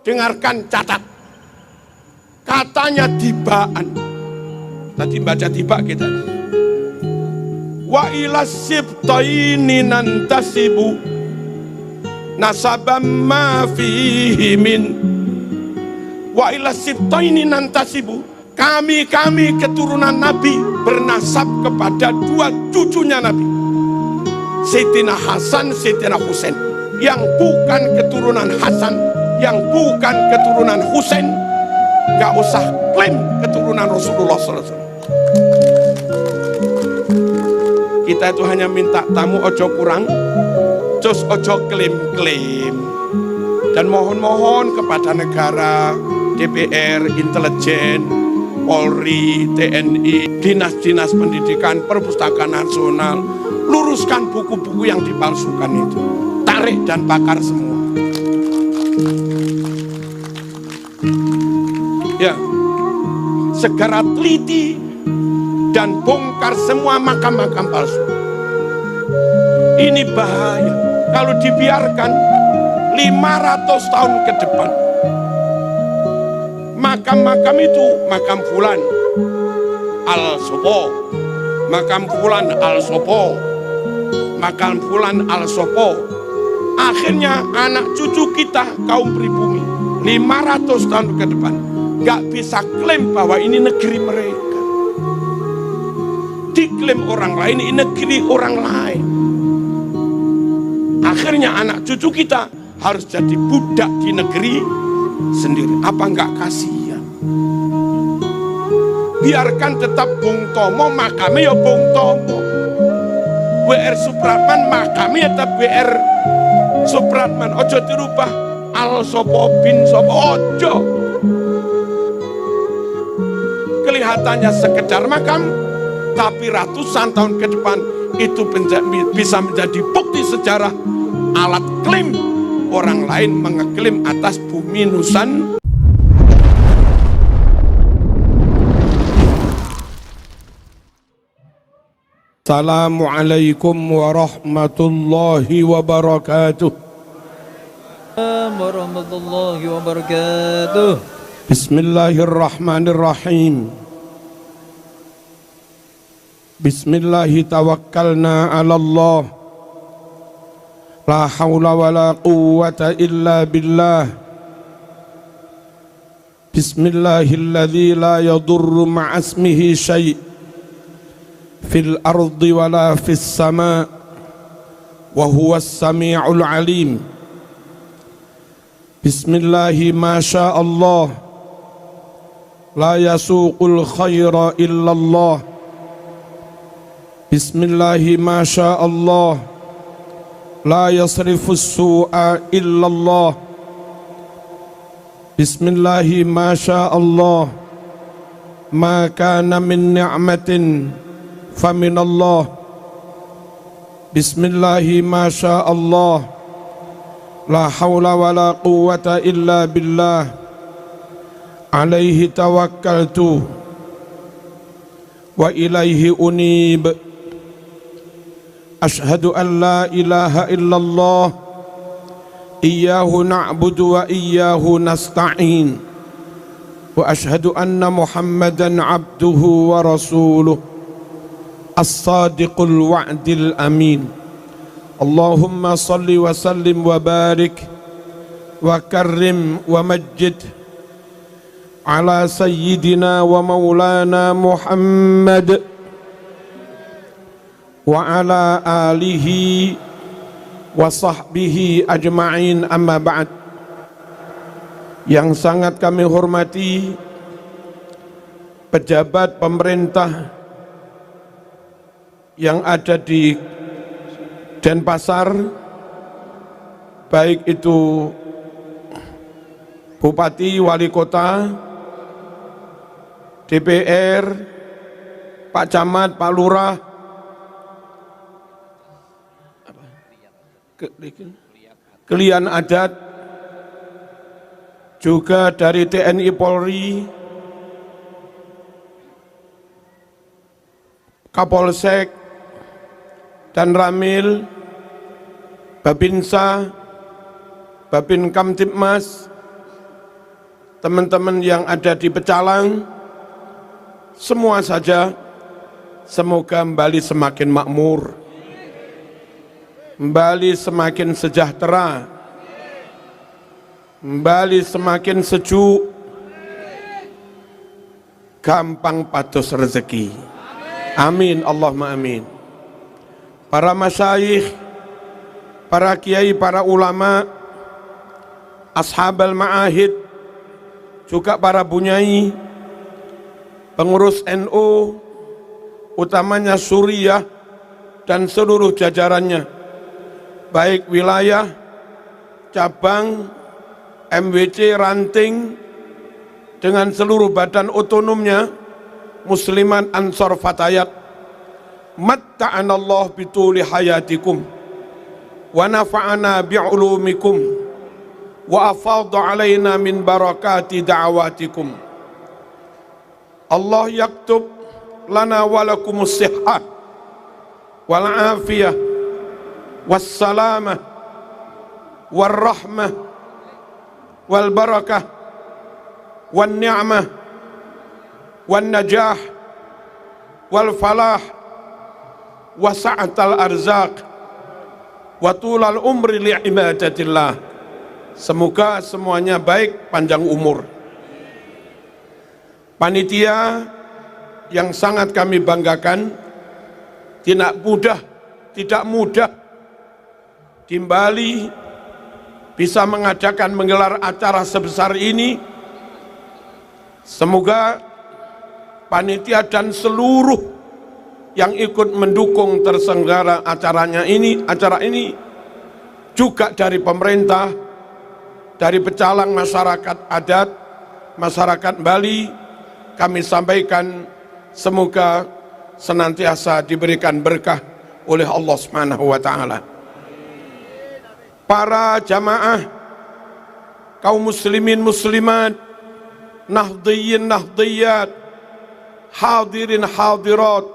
dengarkan, catat. Katanya tibaan. Tadi baca tiba kita. Wa ila sibtaini nantasibu nasabam ma fihi min. Wa ila sibtaini nantasibu. Kami keturunan Nabi bernasab kepada dua cucunya Nabi, Sayyidina Hasan, Sayyidina Husain. Yang bukan keturunan Hasan, yang bukan keturunan Husain, gak usah klaim keturunan Rasulullah SAW. Kita itu hanya minta tamu ojo kurang, cus ojo klaim-klaim. Dan mohon-mohon kepada negara, DPR, intelijen, Polri, TNI, dinas-dinas pendidikan, perpustakaan nasional, luruskan buku-buku yang dipalsukan itu. Tarik dan bakar semua. Ya, segera teliti dan bongkar semua makam-makam palsu. Ini bahaya. Kalau dibiarkan 500 tahun ke depan, makam-makam itu, makam fulan al-sopo, makam fulan al-sopo, makam fulan al-sopo. Akhirnya anak cucu kita kaum pribumi 500 tahun ke depan gak bisa klaim bahwa ini negeri mereka. Diklaim orang lain, ini negeri orang lain. Akhirnya anak cucu kita harus jadi budak di negeri sendiri. Apa enggak kasihan? Biarkan tetap Bung Tomo, makamnya ya Bung Tomo. WR Supratman, makamnya tetap WR Supratman. Ojo dirubah al sopo bin sopo, ojo. Kelihatannya sekedar makam, tapi ratusan tahun ke depan itu bisa menjadi bukti sejarah, alat klaim orang lain mengeklaim atas bumi Nusantara. Assalamualaikum warahmatullahi wabarakatuh. Warahmatullahi wabarakatuh. Bismillahirrahmanirrahim. Bismillahi tawakkalna ala Allah. La hawla wa la quwwata illa billah. Bismillahilladzi la yadurru ma'asmihi syai' fil ardi wa la fis sama' wa huwas sami'ul alim. Bismillahi ma sya Allah, la yasuqul khaira illallah. Bismillahi ma sya Allah, la yasrifus su'a illallah. Bismillahi ma sya Allah, ma kana min ni'matin faminallah. Bismillahi ma sya Allah, la hawla wa la quwwata illa billah. Alaihi tawakkaltu wa ilaihi unib. Ashhadu an la ilaha illallah, iyyahu na'budu wa iyyahu nasta'in. Wa ashhadu anna Muhammadan abduhu wa rasuluh, as-sadiqul wa'dil amin. Allahumma salli wa sallim wa barik wa karrim wa majjid ala sayyidina wa maulana Muhammad wa ala alihi wa sahbihi ajma'in, amma ba'd. Yang sangat kami hormati pejabat pemerintah yang ada di Denpasar, baik itu Bupati, Wali Kota, DPR, Pak Camat, Pak Lurah, Kelian Adat, juga dari TNI Polri, Kapolsek, dan Ramil, Babinsa, Babin Kamtibmas, teman-teman yang ada di Pecalang, semua saja semoga Bali semakin makmur, Bali semakin sejahtera, Bali semakin sejuk, gampang pados rezeki. Amin, Allahumma amin. Para masyayikh, para kiai, para ulama, ashabal ma'ahid, juga para bunyai, pengurus NU, utamanya Suriah dan seluruh jajarannya, baik wilayah, cabang, MWC, ranting, dengan seluruh badan otonomnya, Musliman Ansor Fatayat, matta'anallah bituli hayatikum wa nafa'ana bi'ulumikum wa afadha alaina min barakati da'awatikum. Allah yaktub lana walakumus sihhah wal afiyah was salamah wal rahmah wal barakah wan ni'mah wan najah wal falah wa sa'atal arzaq wa tulal umri li'ibadatillah. Semoga semuanya baik, panjang umur. Panitia yang sangat kami banggakan, tidak mudah di Bali bisa menggelar acara sebesar ini. Semoga panitia dan seluruh yang ikut mendukung terselenggara acara ini juga dari pemerintah, dari Pecalang, masyarakat adat, masyarakat Bali, kami sampaikan semoga senantiasa diberikan berkah oleh Allah Subhanahu wa taala. Para jamaah, kaum muslimin muslimat, nahdhiyin nahdhiyat, hadirin hadirat,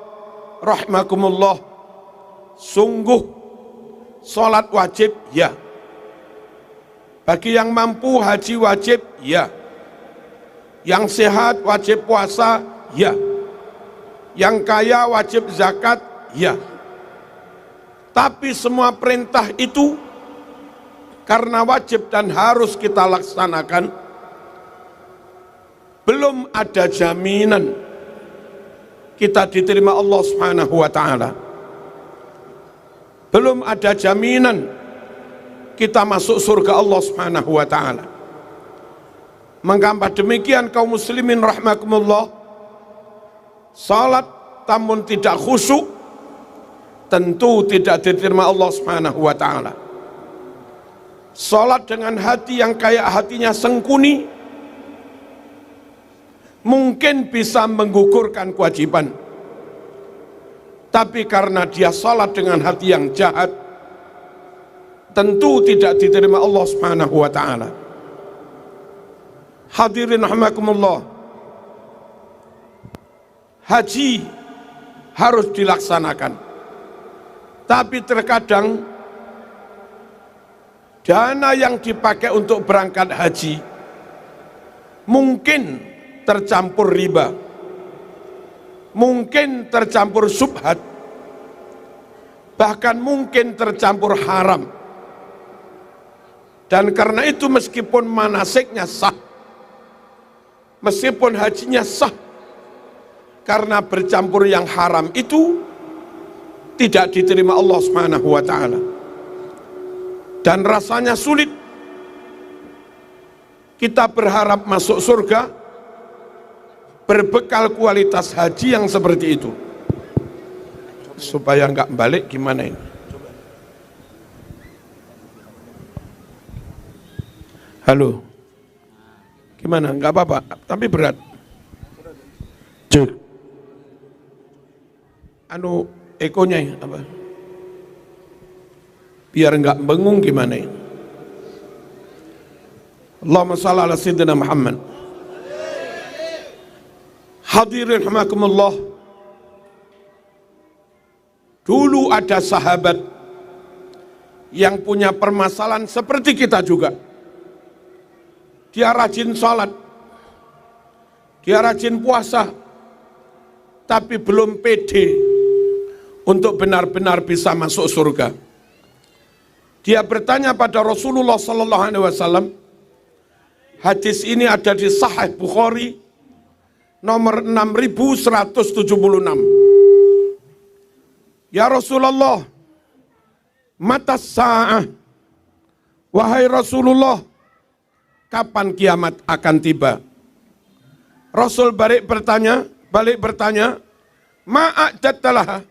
rahimakumullah. Sungguh salat wajib ya. Bagi yang mampu haji wajib ya. Yang sehat wajib puasa ya. Yang kaya wajib zakat ya. Tapi semua perintah itu karena wajib dan harus kita laksanakan, belum ada jaminan kita diterima Allah Subhanahu wa taala. Belum ada jaminan kita masuk surga Allah Subhanahu wa taala. Mengapa demikian kaum muslimin rahimakumullah? Salat namun tidak khusyuk tentu tidak diterima Allah Subhanahu wa taala. Salat dengan hati yang kayak hatinya sengkuni mungkin bisa menggugurkan kewajiban, tapi karena dia salat dengan hati yang jahat, tentu tidak diterima Allah Subhanahu wa taala. Hadirin rahimakumullah, haji harus dilaksanakan, tapi terkadang dana yang dipakai untuk berangkat haji mungkin tercampur riba, mungkin tercampur subhat, bahkan mungkin tercampur haram. Dan karena itu meskipun manasiknya sah, meskipun hajinya sah, karena bercampur yang haram itu tidak diterima Allah Subhanahu wa taala. Dan rasanya sulit kita berharap masuk surga berbekal kualitas haji yang seperti itu. Supaya enggak balik gimana ini? Halo, gimana? Enggak apa-apa, tapi berat. Cek. Ekonya apa? Biar enggak bengung gimana ini? Allahumma shalli ala sayyidina Muhammad. Hadirin rahimakumullah. Dulu ada sahabat yang punya permasalahan seperti kita juga. Dia rajin sholat, Dia rajin puasa, tapi belum pede untuk benar-benar bisa masuk surga. Dia bertanya pada Rasulullah Sallallahu Alaihi Wasallam. Hadis ini ada di Sahih Bukhari nomor 6176. Ya Rasulullah, mata sa'ah, wahai Rasulullah, kapan kiamat akan tiba? Rasul balik bertanya, ma'adattalah,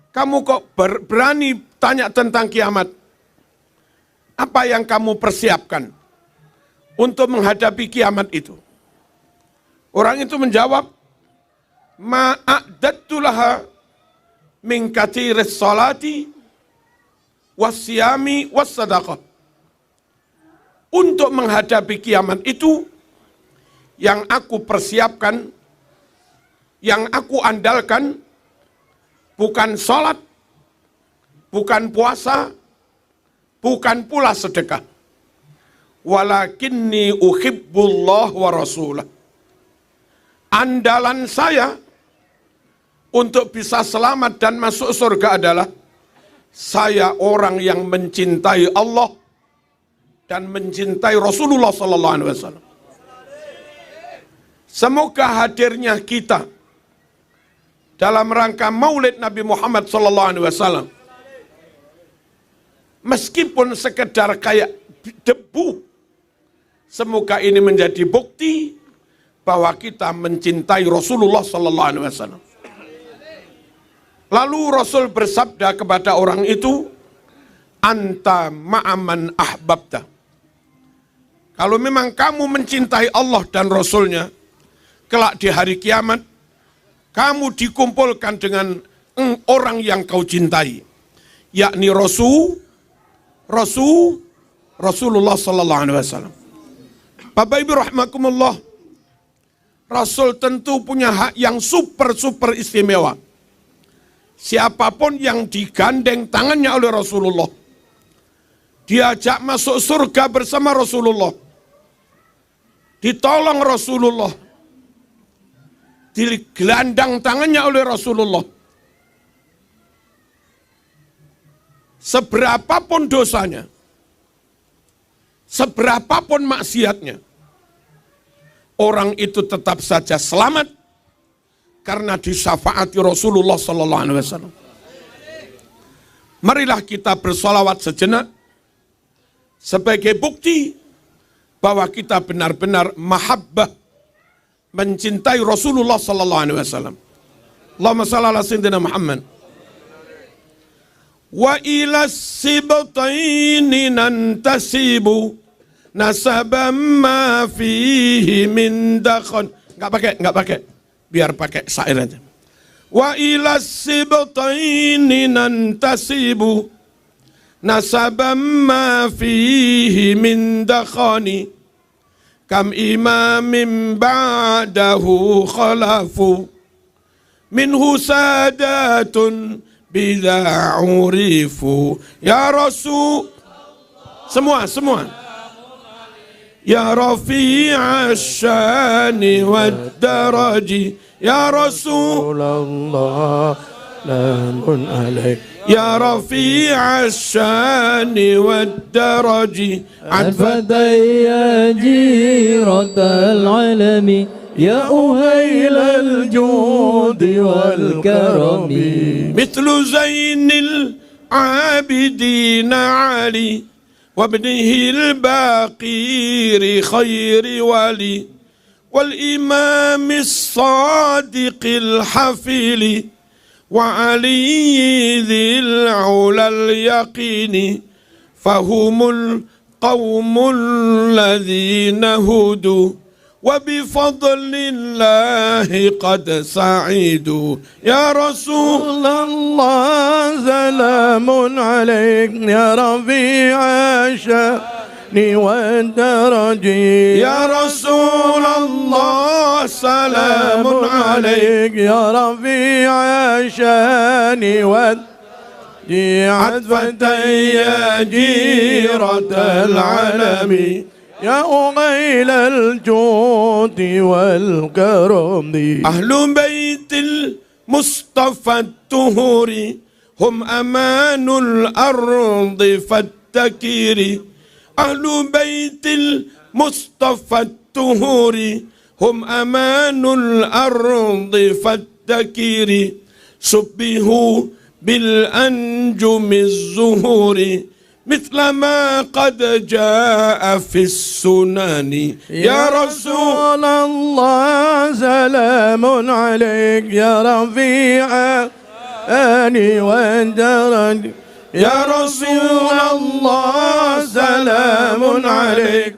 kamu kok berani tanya tentang kiamat? Apa yang kamu persiapkan untuk menghadapi kiamat itu? Orang itu menjawab, ma'adattulaha min katiris salati wasyami wassadaqah. Untuk menghadapi kiamat itu, yang aku persiapkan, yang aku andalkan, bukan salat, bukan puasa, bukan pula sedekah. Walakinni uhibbullah wa rasulah. Andalan saya untuk bisa selamat dan masuk surga adalah saya orang yang mencintai Allah dan mencintai Rasulullah Sallallahu Alaihi Wasallam. Semoga hadirnya kita dalam rangka Maulid Nabi Muhammad Sallallahu Alaihi Wasallam, meskipun sekedar kayak debu, semoga ini menjadi bukti bahwa kita mencintai Rasulullah Sallallahu Alaihi Wasallam. Lalu Rasul bersabda kepada orang itu, anta ma'aman ahbabta. Kalau memang kamu mencintai Allah dan Rasulnya, kelak di hari kiamat, kamu dikumpulkan dengan orang yang kau cintai, yakni Rasulullah Sallallahu Alaihi Wasallam. Bapak Ibu rahimakumullah, Rasul tentu punya hak yang super istimewa. Siapapun yang digandeng tangannya oleh Rasulullah, diajak masuk surga bersama Rasulullah, ditolong Rasulullah, digelandang tangannya oleh Rasulullah. Seberapapun dosanya, seberapapun maksiatnya, orang itu tetap saja selamat karena disyafaati Rasulullah Sallallahu Alaihi Wasallam. Marilah kita bersolawat sejenak sebagai bukti bahwa kita benar-benar mahabbah, mencintai Rasulullah Sallallahu Alaihi Wasallam. Allahumma shalli ala sayyidina Muhammad. Wa ila sibtaini nantasibu nasaban ma fihi min dakhan. Enggak pakai. Biar pakai syair aja. Wa ila sibtaini nantasibu nasaban ma fihi min dakhani kam imamin ba'dahu khalafu minhu sadatun bila urifu. Ya Rasul, semua ya Rafi'ash syani wad daraji, ya Rasulullah lamun alaik, ya Rafi'ash syani wad daraji adfadaya jiratal alami ya uhailal judi wal karami mithlu zainil abidina Ali وابنه الباقير خير ولي والإمام الصادق الحفيل وعلي ذي العلا اليقين فهم القوم الذين هدوا وبفضل الله قد سعيدوا. يا رسول الله سلام عليك يا رفيع الشأن والدرج، يا رسول الله سلام عليك يا رفيع الشأن والدرج عطفة يا جيرة العالم يا أغيل الجود الجود والكرم أهل بيت المصطفى الطهور هم أمان الأرض فالتكير أهل بيت المصطفى الطهور هم أمان الأرض فالتكير شبهوا بالأنجم الزهور مثل ما قد جاء في السنن يا رسول الله سلام عليك يا رفيع أني والدرج يا رسول الله سلام عليك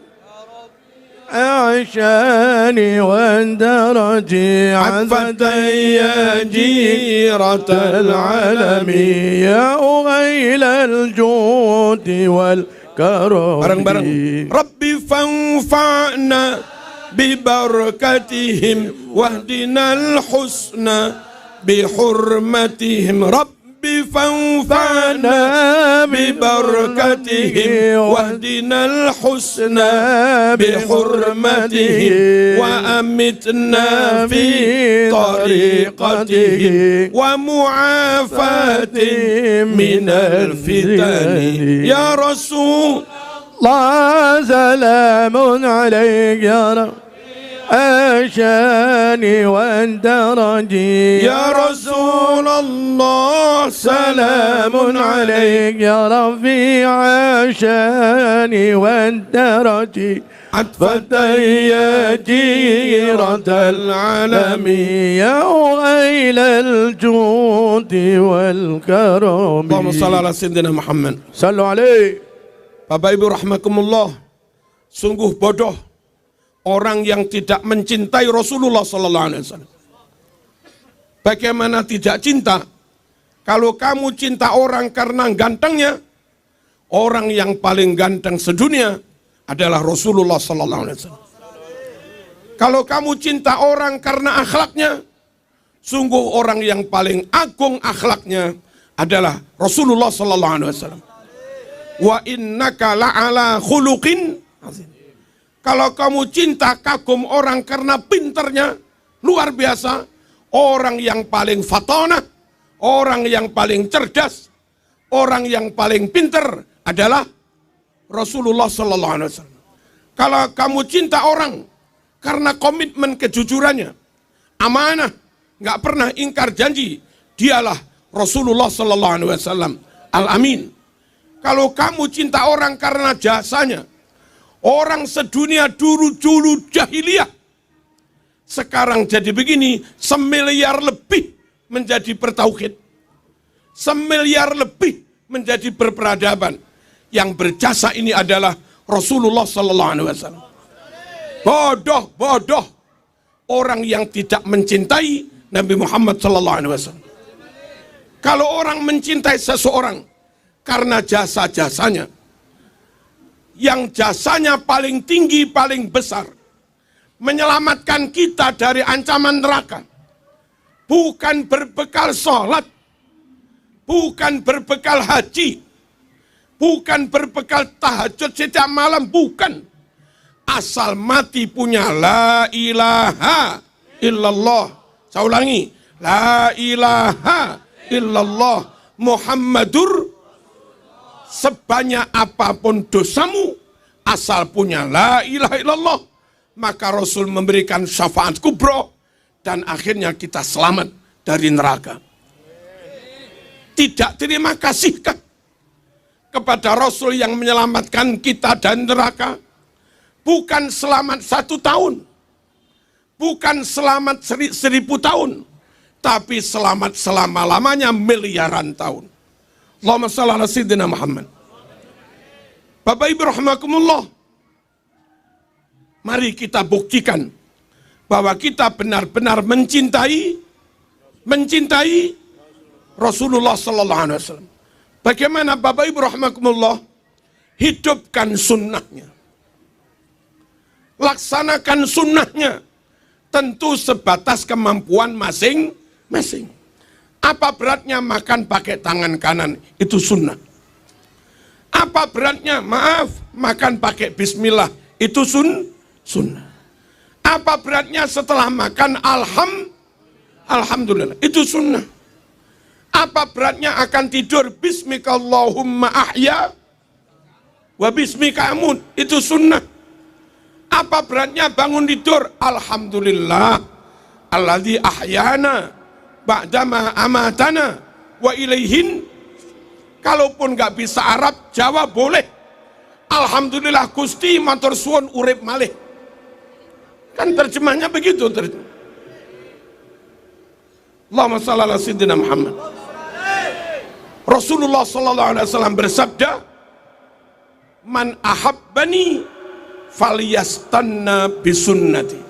عشاني واندرجي عفتي يا جيرة العالم يا أغيل الجود والكرم bareng-bareng ربي فانفعنا ببركتهم واهدنا الحسنى بحرمتهم ربي فانفعنا ببركتهم واهدنا الحسنى بحرمتهم وأمتنا في طريقته ومعافاة من الفتن يا رسول الله سلام عليك يا رب عشاني واندرجي يا رسول الله سلام عليك يا رفيع عشاني واندرجي عطفتي يا جيرة العالم يا غيل الجود والكرم اللهم صل على سيدنا Muhammad. صلوا عليه. Bapak Ibu rahmakumullah, sungguh bodoh orang yang tidak mencintai Rasulullah sallallahu alaihi wasallam. Bagaimana tidak cinta? Kalau kamu cinta orang karena gantengnya, orang yang paling ganteng sedunia adalah Rasulullah sallallahu alaihi wasallam. Kalau kamu cinta orang karena akhlaknya, sungguh orang yang paling agung akhlaknya adalah Rasulullah sallallahu alaihi wasallam. Wa innaka la'ala khuluqin azim. Kalau kamu cinta kagum orang karena pinternya luar biasa, orang yang paling fatonah, orang yang paling cerdas, orang yang paling pinter adalah Rasulullah sallallahu alaihi wasallam. Kalau kamu cinta orang karena komitmen kejujurannya, amanah, nggak pernah ingkar janji, dialah Rasulullah sallallahu alaihi wasallam al-amin. Kalau kamu cinta orang karena jasanya, orang sedunia dulu jahiliyah, sekarang jadi begini, 1 miliar lebih menjadi bertauhid, 1 miliar lebih menjadi berperadaban. Yang berjasa ini adalah Rasulullah sallallahu alaihi wasallam. Bodoh orang yang tidak mencintai Nabi Muhammad sallallahu alaihi wasallam. Kalau orang mencintai seseorang karena jasa-jasanya, yang jasanya paling tinggi, paling besar, menyelamatkan kita dari ancaman neraka, bukan berbekal sholat, bukan berbekal haji, bukan berbekal tahajud setiap malam, bukan. Asal mati punya la ilaha illallah. Saya ulangi, la ilaha illallah Muhammadur. Sebanyak apapun dosamu, asal punya la ilaha illallah, maka Rasul memberikan syafaat kubro, dan akhirnya kita selamat dari neraka. Tidak terima kasihkah kepada Rasul yang menyelamatkan kita dari neraka? Bukan selamat 1 tahun, bukan selamat 1000 tahun, tapi selamat selama-lamanya miliaran tahun. Allahumma shalli ala sayyidina Muhammad. Bapak Ibu rahimakumullah, mari kita buktikan bahwa kita benar-benar mencintai Rasulullah sallallahu alaihi wasallam. Bagaimana Bapak Ibu rahimakumullah? Hidupkan sunnahnya, laksanakan sunnahnya, tentu sebatas kemampuan masing-masing. Apa beratnya makan pakai tangan kanan? Itu sunnah. Apa beratnya? Maaf, makan pakai bismillah. Itu sunnah. Apa beratnya setelah makan alhamdulillah, itu sunnah. Apa beratnya akan tidur bismikallahumma ahya wa bismika amut, itu sunnah. Apa beratnya bangun tidur alhamdulillah alladzi ahyana ba'dama amatana wa ilaihin. Kalaupun nggak bisa Arab, Jawa boleh. Alhamdulillah Gusti matur suwun urip malih. Kan terjemahnya begitu. Allahumma shalli ala sayyidina Muhammad. Rasulullah sallallahu alaihi wasallam bersabda, "Man ahabbani falyastanna bisunnati."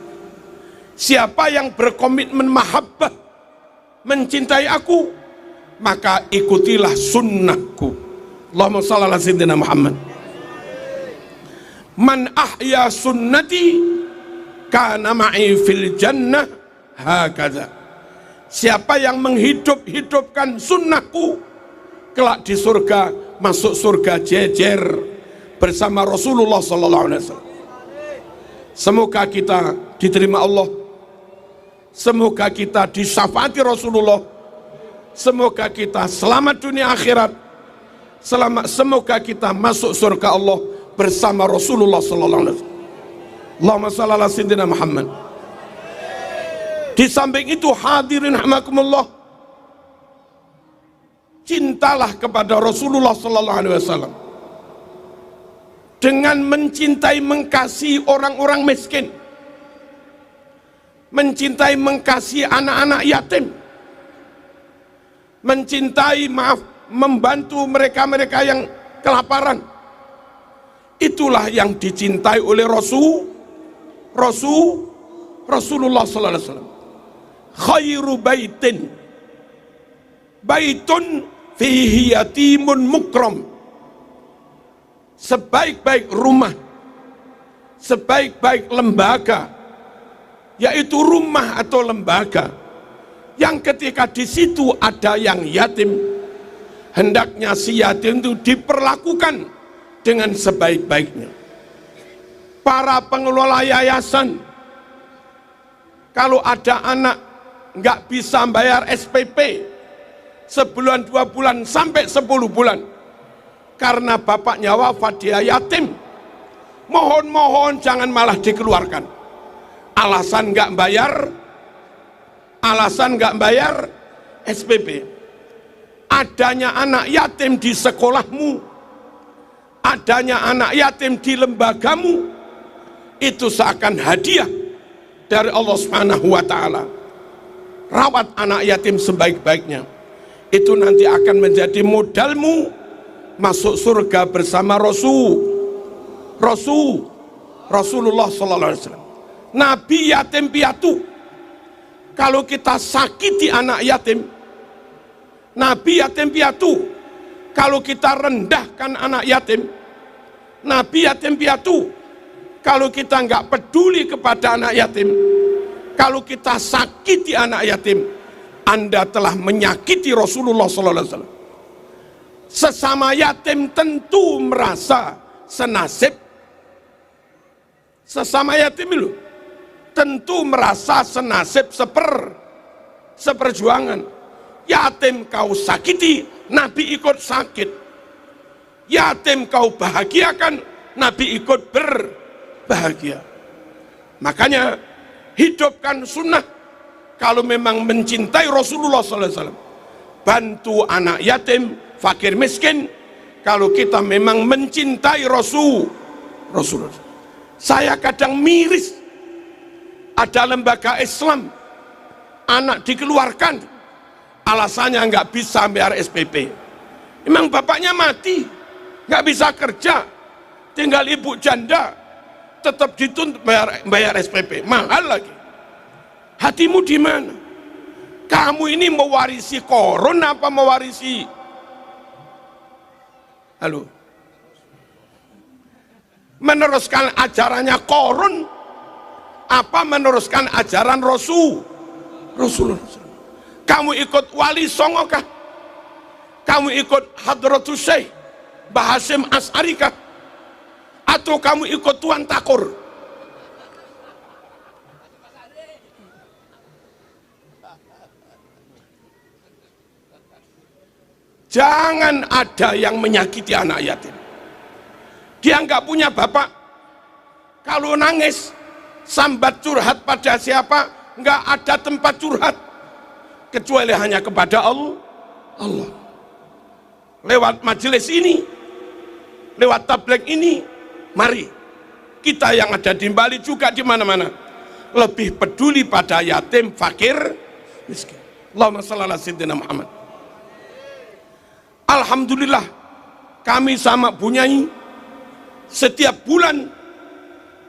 Siapa yang berkomitmen mahabbah, mencintai aku, maka ikutilah sunnahku. Allahumma shalli ala sayyidina Muhammad. Man ahya sunnati kana ma'i fil jannah hakadha. Siapa yang menghidup-hidupkan sunnahku, kelak di surga, masuk surga jejer bersama Rasulullah sallallahu alaihi wasallam. Semoga kita diterima Allah. Semoga kita disyafaati Rasulullah. Semoga kita selamat dunia akhirat. Semoga kita masuk surga Allah bersama Rasulullah sallallahu alaihi wasallam. Allahumma shalli ala sayyidina Muhammad. Di samping itu hadirin rahimakumullah, cintalah kepada Rasulullah sallallahu alaihi wasallam dengan mencintai, mengasihi orang-orang miskin, mencintai, mengasihi anak-anak yatim, mencintai, membantu mereka-mereka yang kelaparan. Itulah yang dicintai oleh Rasulullah sallallahu alaihi wasallam. Khairu baitun fihi yatimun mukram. Sebaik-baik rumah, sebaik-baik lembaga, yaitu rumah atau lembaga yang ketika di situ ada yang yatim, hendaknya si yatim itu diperlakukan dengan sebaik-baiknya. Para pengelola yayasan, kalau ada anak nggak bisa bayar SPP sebulan, 2 bulan, sampai 10 bulan, karena bapaknya wafat, dia yatim, mohon jangan malah dikeluarkan. Alasan nggak bayar SPP. Adanya anak yatim di sekolahmu, adanya anak yatim di lembagamu, itu seakan hadiah dari Allah Subhanahu wa ta'ala. Rawat anak yatim sebaik-baiknya, itu nanti akan menjadi modalmu masuk surga bersama Rasulullah sallallahu alaihi wasallam. Nabi yatim piatu. Kalau kita sakiti anak yatim, Nabi yatim piatu. Kalau kita rendahkan anak yatim, Nabi yatim piatu. Kalau kita nggak peduli kepada anak yatim, kalau kita sakiti anak yatim, Anda telah menyakiti Rasulullah sallallahu alaihi wasallam. Sesama yatim tentu merasa senasib. Sesama yatim itu tentu merasa senasib, seperjuangan. Yatim kau sakiti, Nabi ikut sakit. Yatim kau bahagiakan, Nabi ikut berbahagia. Makanya hidupkan sunnah. Kalau memang mencintai Rasulullah SAW, bantu anak yatim, fakir miskin. Kalau kita memang mencintai Rasulullah. Saya kadang miris, ada lembaga Islam, anak dikeluarkan, alasannya nggak bisa bayar SPP. Memang bapaknya mati, nggak bisa kerja, tinggal ibu janda, tetap dituntut bayar SPP, mahal lagi. Hatimu di mana? Kamu ini mewarisi korun apa mewarisi? Halo? Meneruskan ajarannya korun apa meneruskan ajaran Rasulullah? Kamu ikut Wali Songo kah? Kamu ikut Hadratus Syekh Mbah Hasyim Asy'ari kah? Atau kamu ikut Tuan Takur? Jangan ada yang menyakiti anak yatim. Dia nggak punya bapak, kalau nangis sambat curhat pada siapa, nggak ada tempat curhat kecuali hanya kepada Allah. Lewat majelis ini, lewat tabligh ini, mari kita yang ada di Bali juga di mana-mana lebih peduli pada yatim, fakir, miskin. Allahumma shalli ala sayyidina Muhammad. Alhamdulillah, kami sama Bu Nyai setiap bulan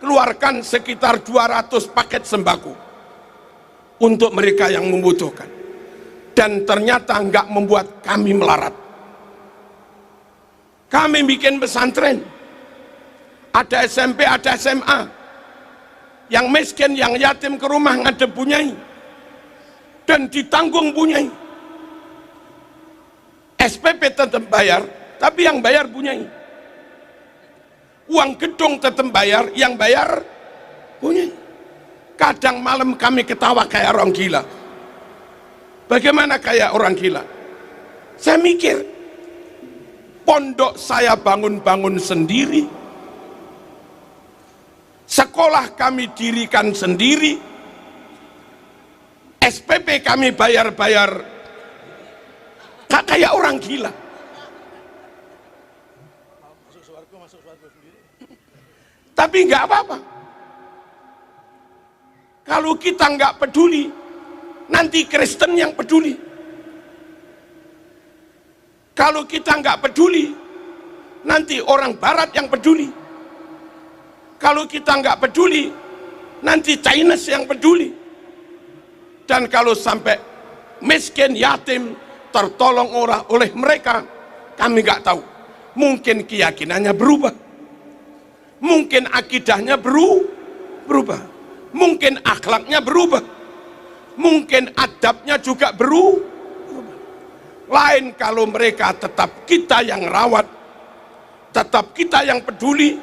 keluarkan sekitar 200 paket sembako untuk mereka yang membutuhkan, dan ternyata enggak membuat kami melarat. Kami bikin pesantren, ada SMP, ada SMA, yang miskin, yang yatim ke rumah ngadep Bu Nyai dan ditanggung Bu Nyai. SPP tetap bayar, tapi yang bayar Bu Nyai. Uang gedung tetap bayar, yang bayar Bu Nyai. Kadang malam kami ketawa kayak orang gila. Bagaimana kayak orang gila? Saya mikir, pondok saya bangun-bangun sendiri, sekolah kami dirikan sendiri, SPP kami bayar-bayar, kayak orang gila. Tapi nggak apa-apa. Kalau kita nggak peduli, nanti Kristen yang peduli. Kalau kita nggak peduli, nanti orang Barat yang peduli. Kalau kita nggak peduli, nanti Chinese yang peduli. Dan kalau sampai miskin, yatim, tertolong oleh mereka, kami nggak tahu. Mungkin keyakinannya berubah, mungkin akidahnya berubah, mungkin akhlaknya berubah, mungkin adabnya juga berubah. Lain kalau mereka tetap kita yang rawat, tetap kita yang peduli,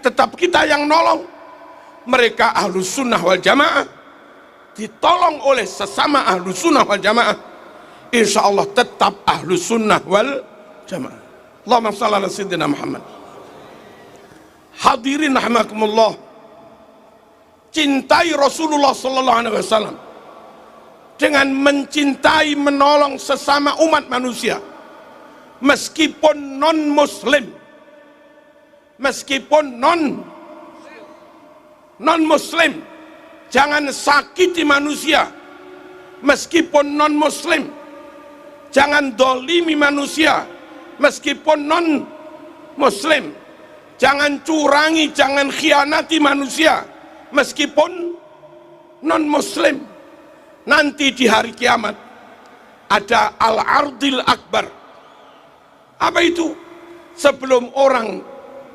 tetap kita yang nolong. Mereka Ahlus Sunnah wal Jamaah, ditolong oleh sesama Ahlus Sunnah wal Jamaah, insya Allah tetap Ahlus Sunnah wal Jamaah. Allahumma shalli ala sayyidina Muhammad. Hadirin rahimakumullah, cintai Rasulullah sallallahu alaihi wasallam dengan mencintai, menolong sesama umat manusia, meskipun non muslim, meskipun non muslim. Jangan sakiti manusia meskipun non muslim, jangan dolimi manusia meskipun non muslim, jangan curangi, jangan khianati manusia meskipun non muslim. Nanti di hari kiamat ada al-ardil akbar. Apa itu? Sebelum orang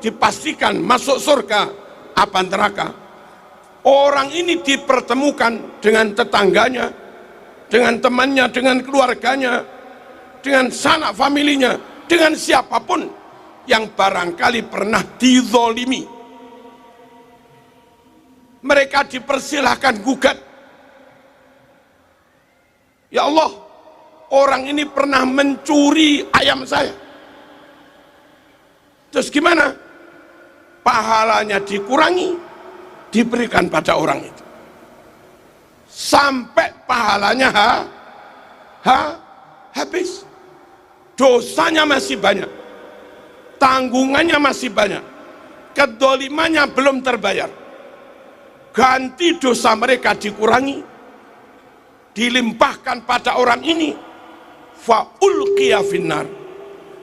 dipastikan masuk surga apa neraka, orang ini dipertemukan dengan tetangganya, dengan temannya, dengan keluarganya, dengan sanak familinya, dengan siapapun yang barangkali pernah dizolimi. Mereka dipersilahkan gugat. Ya Allah, orang ini pernah mencuri ayam saya. Terus gimana? Pahalanya dikurangi, diberikan pada orang itu. Sampai pahalanya habis. Dosanya masih banyak. Tanggungannya masih banyak. Kedolimannya belum terbayar. Ganti dosa mereka dikurangi, dilimpahkan pada orang ini, fa'ulqiya finnar.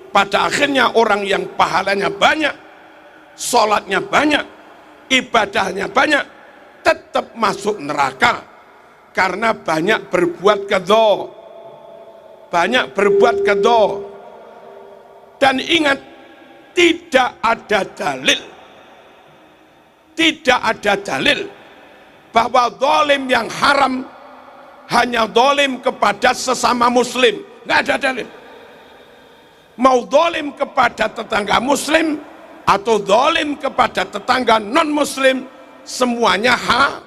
Pada akhirnya orang yang pahalanya banyak, sholatnya banyak, ibadahnya banyak, tetap masuk neraka karena banyak berbuat kedho, banyak berbuat kedho. Dan ingat, tidak ada dalil, tidak ada dalil bahwa zalim yang haram hanya zalim kepada sesama muslim. Nggak ada dalil. Mau zalim kepada tetangga muslim atau zalim kepada tetangga non muslim, semuanya haram.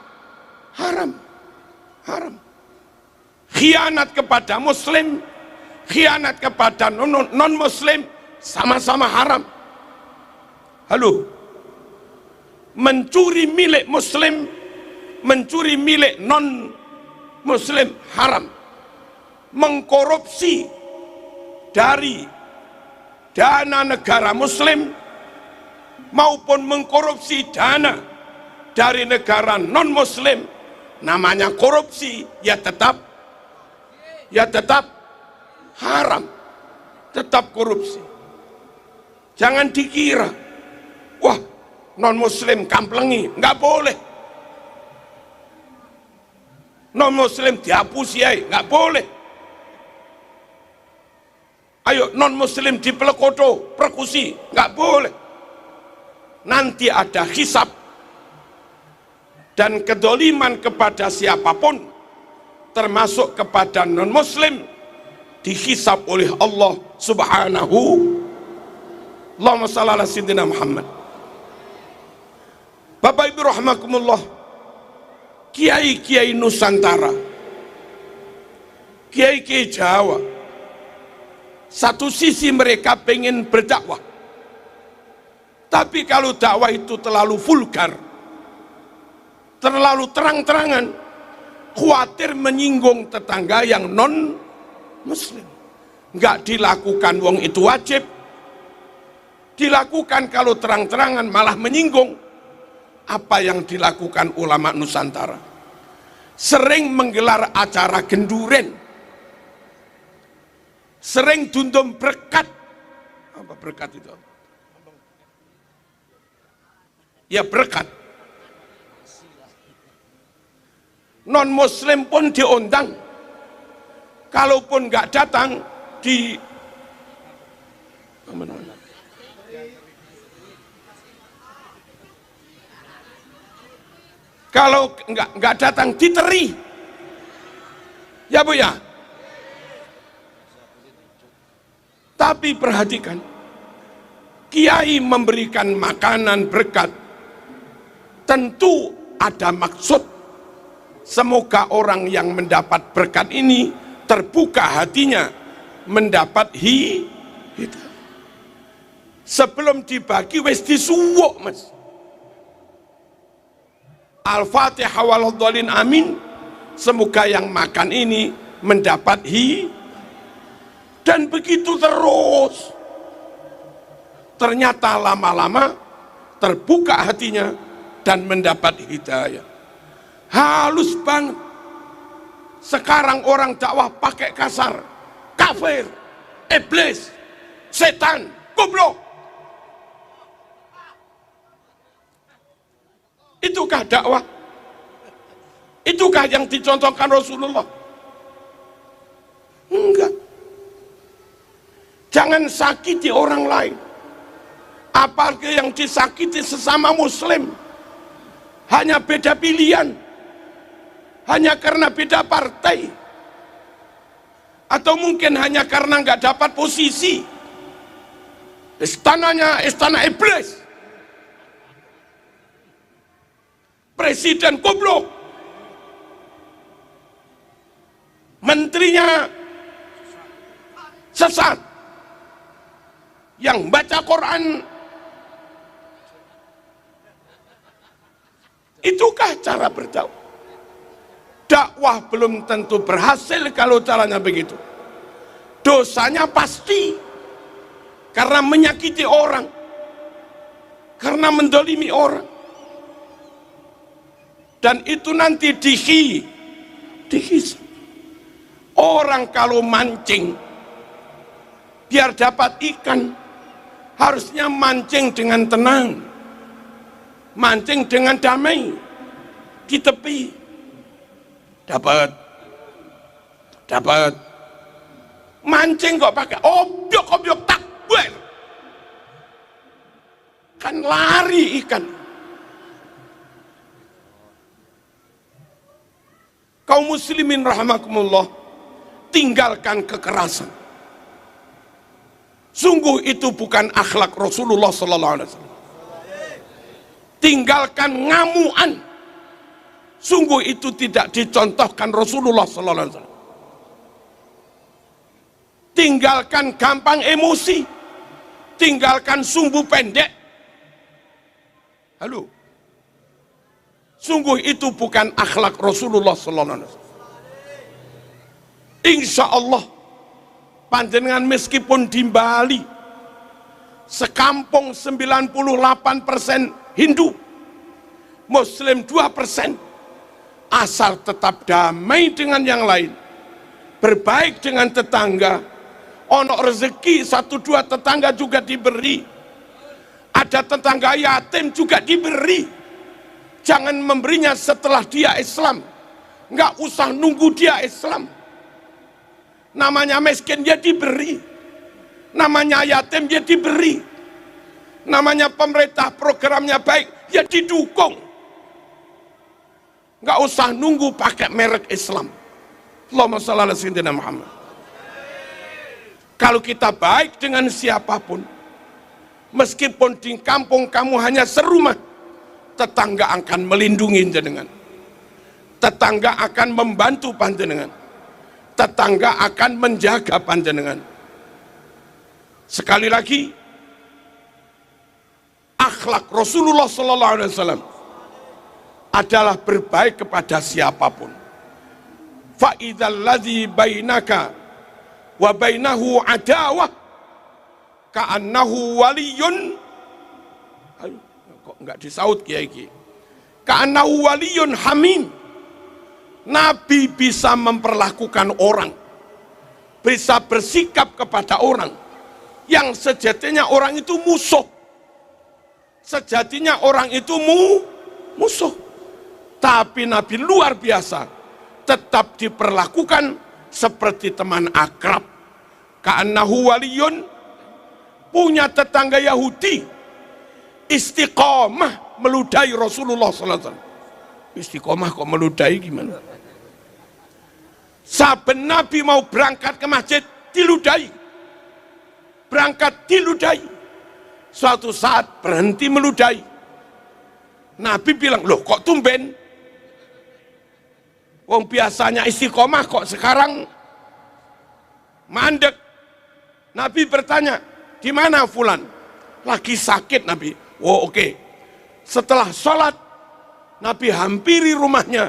Haram. khianat kepada muslim, khianat kepada non-muslim, sama-sama haram. Halo, mencuri milik muslim, mencuri milik non-muslim haram. Mengkorupsi dari dana negara muslim maupun mengkorupsi dana dari negara non-muslim, namanya korupsi, ya tetap haram, tetap korupsi. Jangan dikira, wah non-muslim kamplengi, nggak boleh. Non-muslim dihapusi, nggak boleh. Ayo non-muslim dipelekoto, persekusi, nggak boleh. Nanti ada hisab, dan kedoliman kepada siapapun, termasuk kepada non-muslim, dihisab oleh Allah Subhanahu. Allahumma shalli ala sayyidina Muhammad. Bapak Ibu rahimakumullah, kiai-kiai Nusantara, kiai-kiai Jawa, satu sisi mereka pengen berdakwah, tapi kalau dakwah itu terlalu vulgar, terlalu terang-terangan, khawatir menyinggung tetangga yang non-muslim. Nggak dilakukan, wong itu wajib. Dilakukan kalau terang-terangan malah menyinggung. Apa yang dilakukan ulama Nusantara? Sering menggelar acara genduren, sering dundum berkat. Apa berkat itu? Ya berkat. Non-muslim pun diundang, kalaupun nggak datang di kalau nggak datang diteri, ya Bu ya. Tapi perhatikan, kiai memberikan makanan berkat, tentu ada maksud. Semoga orang yang mendapat berkat ini terbuka hatinya, mendapat hidayah. Sebelum dibagi wis disuwuk, Mas. Al-Fatihah waladhdallin, amin. Semoga yang makan ini mendapat dan begitu terus. Ternyata lama-lama terbuka hatinya dan mendapat hidayah. Halus banget. Sekarang orang dakwah pakai kasar, kafir, iblis, setan, goblok. Itukah dakwah? Itukah yang dicontohkan Rasulullah? Enggak. Jangan sakiti orang lain, apalagi yang disakiti sesama muslim. Hanya beda pilihan, hanya karena beda partai, atau mungkin hanya karena nggak dapat posisi. Istananya istana iblis, presiden goblok, menterinya sesat, yang baca Quran. Itukah cara berdakwah? Dakwah belum tentu berhasil kalau caranya begitu. Dosanya pasti karena menyakiti orang, karena mendolimi orang. Dan itu nanti dihisab. Orang kalau mancing biar dapat ikan, harusnya mancing dengan tenang, mancing dengan damai di tepi. Dapat mancing kok pakai obyok takbir, kan lari ikan. Kaum muslimin rahimakumullah, tinggalkan kekerasan. Sungguh itu bukan akhlak Rasulullah sallallahu alaihi wasallam. Tinggalkan ngamuan. Sungguh itu tidak dicontohkan Rasulullah sallallahu alaihi wasallam. tinggalkan gampang emosi, tinggalkan sumbu pendek. Halo, sungguh itu bukan akhlak Rasulullah sallallahu alaihi wasallam. Insya Allah panjenengan meskipun di Bali sekampung 98% Hindu, Muslim 2%, asal tetap damai dengan yang lain, berbaik dengan tetangga, ono rezeki 1-2 tetangga juga diberi, ada tetangga yatim juga diberi. Jangan memberinya setelah dia Islam, nggak usah nunggu dia Islam. Namanya miskin dia diberi, namanya yatim dia diberi, namanya pemerintah programnya baik dia didukung. Nggak usah nunggu pakai merek Islam. Allahumma shalli ala sayyidina Muhammad. Kalau kita baik dengan siapapun, meskipun di kampung kamu hanya serumah, tetangga akan melindungi jenengan, tetangga akan membantu panjenengan, tetangga akan menjaga panjenengan. Sekali lagi, akhlak Rasulullah sallallahu alaihi wasallam adalah berbaik kepada siapapun. Fa idzal ladzi bainaka wa bainahu adawah ka'annahu waliyun. Ayo, kok enggak disaut kiai ki? Ka'annahu waliyun hamim. Nabi bisa memperlakukan orang, bisa bersikap kepada orang yang sejatinya orang itu musuh. Sejatinya orang itu musuh. Tapi Nabi luar biasa, tetap diperlakukan seperti teman akrab. Ka'annahu waliyun, punya tetangga Yahudi, istiqomah meludahi Rasulullah sallallahu alaihi wasallam. Istiqomah kok meludahi gimana? Saben Nabi mau berangkat ke masjid diludahi, berangkat diludahi. Suatu saat berhenti meludahi. Nabi bilang, loh kok tumben? Wong biasanya istiqomah kok sekarang mandek. Nabi bertanya, di mana fulan? Lagi sakit Nabi. Oh oke. Setelah sholat, Nabi hampiri rumahnya,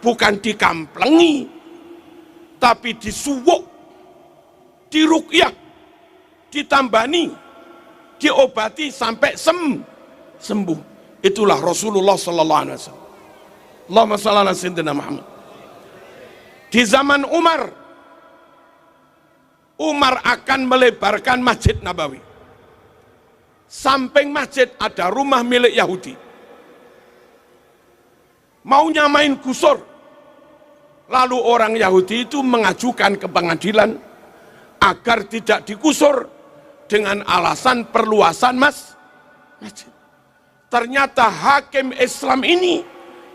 bukan dikamplengi, tapi disuwuk, diruqyah, ditambani, diobati sampai sembuh. Itulah Rasulullah sallallahu alaihi wasallam. Allahumma shalli ala sayyidina Muhammad. Di zaman Umar akan melebarkan Masjid Nabawi. Samping masjid ada rumah milik Yahudi. Maunya main gusur. Lalu orang Yahudi itu mengajukan ke pengadilan agar tidak digusur dengan alasan perluasan masjid. Ternyata hakim Islam ini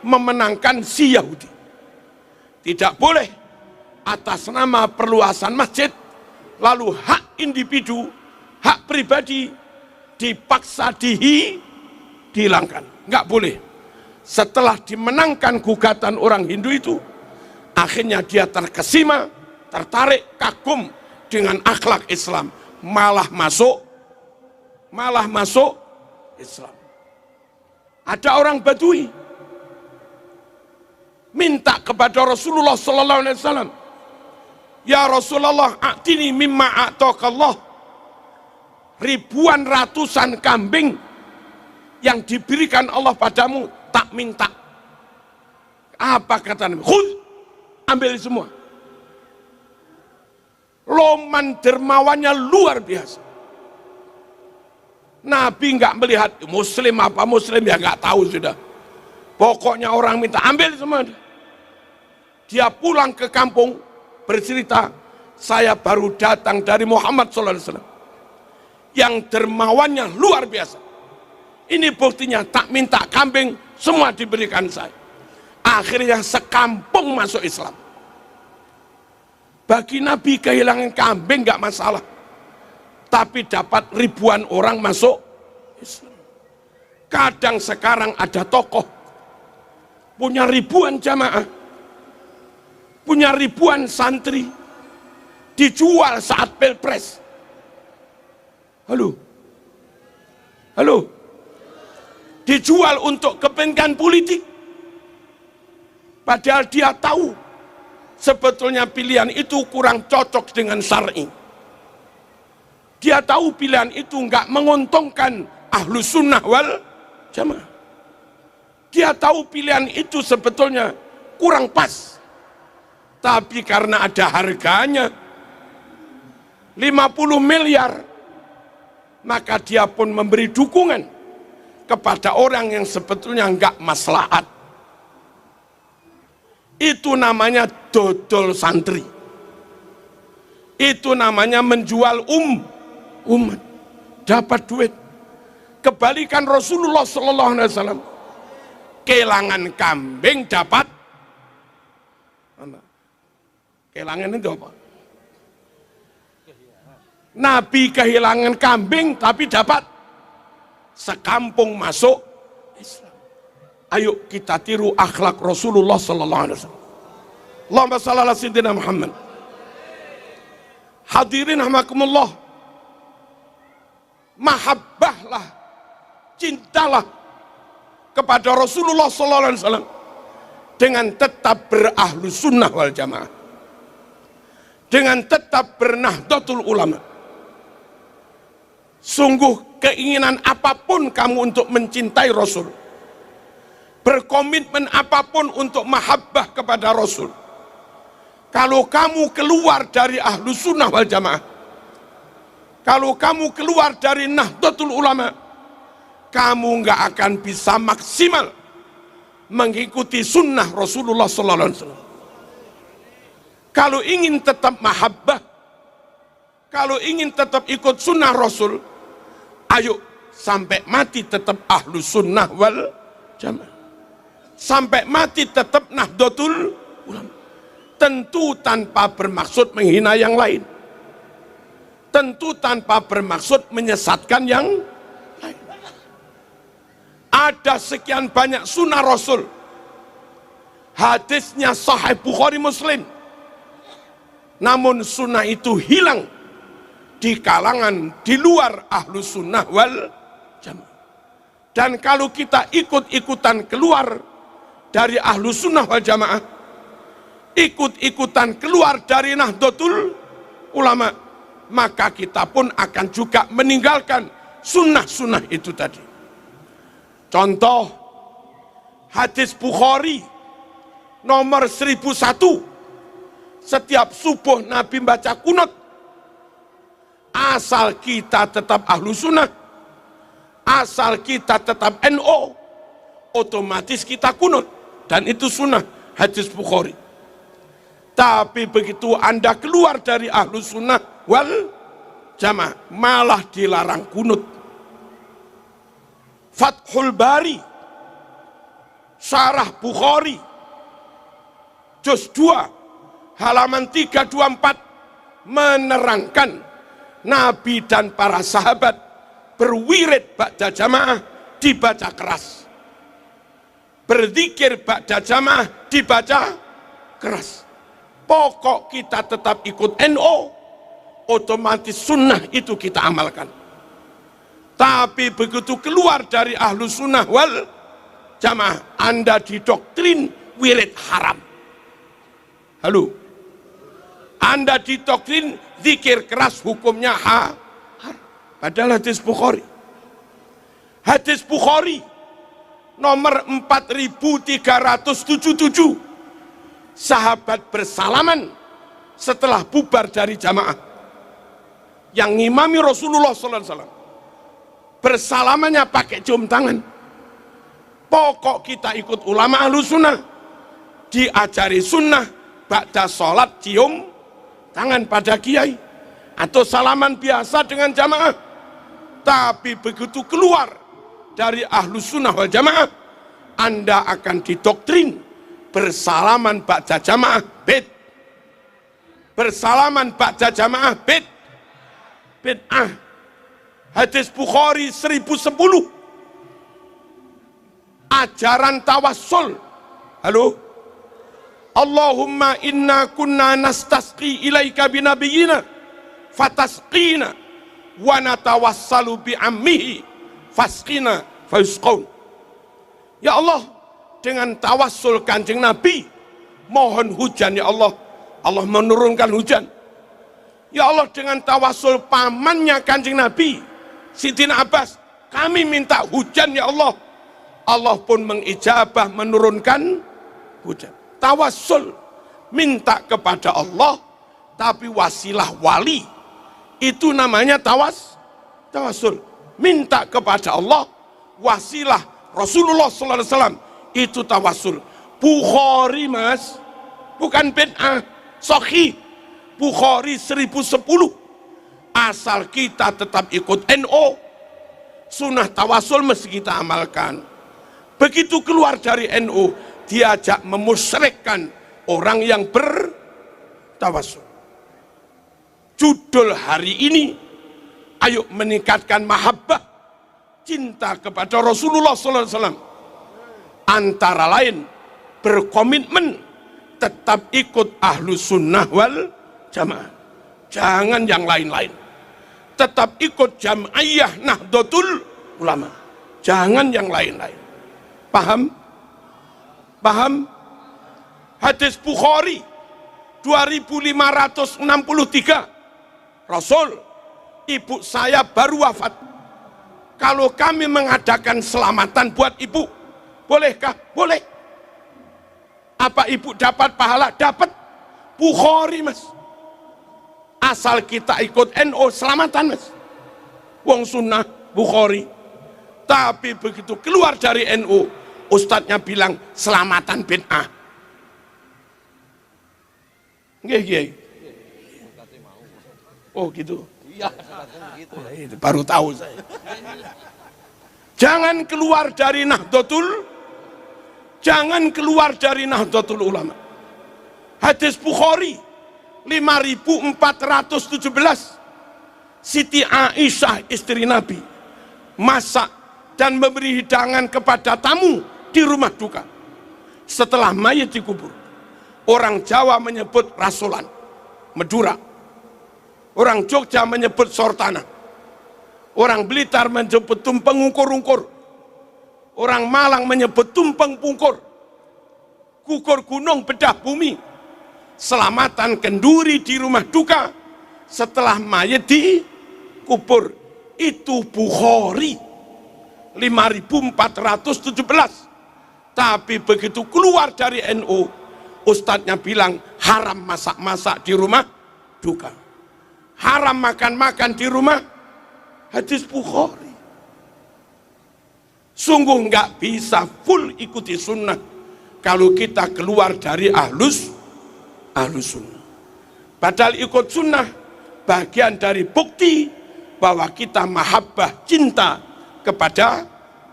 memenangkan si Yahudi. Tidak boleh atas nama perluasan masjid, lalu hak individu, hak pribadi dipaksa dihilangkan. Nggak boleh. Setelah dimenangkan gugatan orang Hindu itu, akhirnya dia terkesima, tertarik, kagum dengan akhlak Islam, malah masuk Islam. Ada orang Badui minta kepada Rasulullah sallallahu alaihi wasallam, ya Rasulullah, a'tini mimma a'taqallah. Ribuan ratusan kambing yang diberikan Allah padamu, tak minta. Apa kata Nabi? Khudh, ambil semua. Loman dermawannya luar biasa. Nabi nggak melihat muslim apa muslim, ya nggak tahu sudah. Pokoknya orang minta, ambil semua. Dia pulang ke kampung bercerita, saya baru datang dari Muhammad SAW yang dermawannya luar biasa. Ini buktinya, tak minta kambing, semua diberikan saya. Akhirnya sekampung masuk Islam. Bagi Nabi kehilangan kambing nggak masalah, tapi dapat ribuan orang masuk Islam. Kadang sekarang ada tokoh punya ribuan jamaah, punya ribuan santri, dijual saat pilpres. Halo, dijual untuk kepentingan politik. Padahal dia tahu sebetulnya pilihan itu kurang cocok dengan syar'i. Dia tahu pilihan itu enggak menguntungkan Ahlus Sunnah wal Jamaah. Dia tahu pilihan itu sebetulnya kurang pas. Tapi karena ada harganya 50 miliar, maka dia pun memberi dukungan kepada orang yang sebetulnya enggak maslahat. Itu namanya dodol santri. Itu namanya menjual umat. Dapat duit. Kebalikan Rasulullah Sallallahu Alaihi Wasallam. Kehilangan kambing dapat. Kehilangan itu apa? Nabi kehilangan kambing tapi dapat sekampung masuk Islam. Ayo kita tiru akhlak Rasulullah Sallallahu Alaihi Wasallam. Allahumma shalli ala sayyidina Muhammad. Hadirin rahimakumullah. Mahabbahlah, cintalah kepada Rasulullah Sallallahu Alaihi Wasallam dengan tetap berahlus sunnah wal jamaah, dengan tetap bernahdlatul ulama. Sungguh keinginan apapun kamu untuk mencintai Rasul, berkomitmen apapun untuk mahabbah kepada Rasul, kalau kamu keluar dari ahlus sunnah wal jamaah, kalau kamu keluar dari nahdlatul ulama, kamu nggak akan bisa maksimal mengikuti sunnah Rasulullah Sallallahu Alaihi Wasallam. Kalau ingin tetap mahabbah, kalau ingin tetap ikut sunnah Rasul, ayo sampai mati tetap ahlus sunnah wal jamaah, sampai mati tetap nahdlatul ulama. Tentu tanpa bermaksud menghina yang lain, tentu tanpa bermaksud menyesatkan yang lain. Ada sekian banyak sunnah Rasul, hadisnya Sahih Bukhari Muslim, namun sunnah itu hilang di kalangan di luar ahlus sunnah wal jamaah. Dan kalau kita ikut-ikutan keluar dari ahlus sunnah wal jamaah, ikut-ikutan keluar dari nahdlatul ulama, maka kita pun akan juga meninggalkan sunnah-sunnah itu tadi. Contoh hadis Bukhari nomor 1001, setiap subuh Nabi baca kunut. Asal kita tetap ahlu sunnah, asal kita tetap NO, otomatis kita kunut, dan itu sunnah hadis Bukhari. Tapi begitu Anda keluar dari ahlu sunnah wal jamaah, malah dilarang kunut. Fathul Bari Syarah Bukhari juz 2 halaman 324 menerangkan Nabi dan para sahabat berwirid ba'da jamaah dibaca keras, berzikir ba'da jamaah dibaca keras. Pokok kita tetap ikut NO, otomatis sunnah itu kita amalkan. Tapi begitu keluar dari ahlu sunnah wal jamaah, Anda didoktrin wirid haram. Halo, Anda didoktrin zikir keras hukumnya haram. Padahal hadis Bukhari, hadis Bukhari nomor 4377, sahabat bersalaman setelah bubar dari jamaah. Yang ngimami Rasulullah Sallallahu Alaihi Wasallam, bersalamannya pakai cium tangan. Pokok kita ikut ulama ahlu sunnah, diajari sunnah ba'da sholat cium tangan pada kiai, atau salaman biasa dengan jamaah. Tapi begitu keluar dari ahlu sunnah wal jamaah, Anda akan didoktrin bersalaman ba'da jamaah bid, bersalaman ba'da jamaah bid'ah. Hadis Bukhari 1010, ajaran tawassul. Halo, Allahumma inna kunna nastasqi ilaika binabiyina fatasqina wa natawassalu bi ammihi fasqina fayusqaun. Ya Allah, dengan tawassul Kanjeng Nabi mohon hujan ya Allah. Allah menurunkan hujan. Ya Allah, dengan tawassul pamannya Kanjeng Nabi Sidina Abbas, kami minta hujan ya Allah. Allah pun mengijabah menurunkan hujan. Tawassul, minta kepada Allah tapi wasilah wali, itu namanya tawassul. Minta kepada Allah wasilah Rasulullah sallallahu alaihi wasallam, itu tawassul. Bukhari mas, bukan bid'ah, sahih. Bukhari 1010. Asal kita tetap ikut NO, sunnah tawassul mesti kita amalkan. Begitu keluar dari NO, diajak memusyrikkan orang yang bertawassul. Judul hari ini, ayo meningkatkan mahabbah, cinta kepada Rasulullah SAW. Antara lain berkomitmen tetap ikut Ahlus Sunnah wal Jamaah, jangan yang lain-lain. Tetap ikut Jam'iyah Nahdlatul Ulama, jangan yang lain-lain. Paham? Paham? Hadis Bukhari 2563. Rasul, ibu saya baru wafat. Kalau kami mengadakan selamatan buat ibu, bolehkah? Boleh. Apa ibu dapat pahala? Dapat. Bukhari mas. Asal kita ikut NO, selamatan mas. Wong sunnah Bukhari. Tapi begitu keluar dari NO, ustadznya bilang selamatan bid'ah. Nggih. Oh gitu. Iya, itu baru tahu saya. Jangan keluar dari Nahdlatul Ulama. Hadis Bukhari 5417. Siti Aisyah istri Nabi masak dan memberi hidangan kepada tamu di rumah duka setelah mayat dikubur. Orang Jawa menyebut rasulan, Madura. Orang Jogja menyebut sortana. Orang Blitar menyebut tumpeng ungkur-ungkur. Orang Malang menyebut tumpeng pungkur. Gugur gunung bedah bumi. Selamatan kenduri di rumah duka setelah mayat dikubur. Itu Bukhari 5417. Tapi begitu keluar dari NU, ustadznya bilang haram masak-masak di rumah duka, haram makan-makan di rumah. Hadis Bukhari. Sungguh nggak bisa full ikuti sunnah kalau kita keluar dari ahlus sunnah. Padahal ikut sunnah bagian dari bukti bahwa kita mahabbah, cinta kepada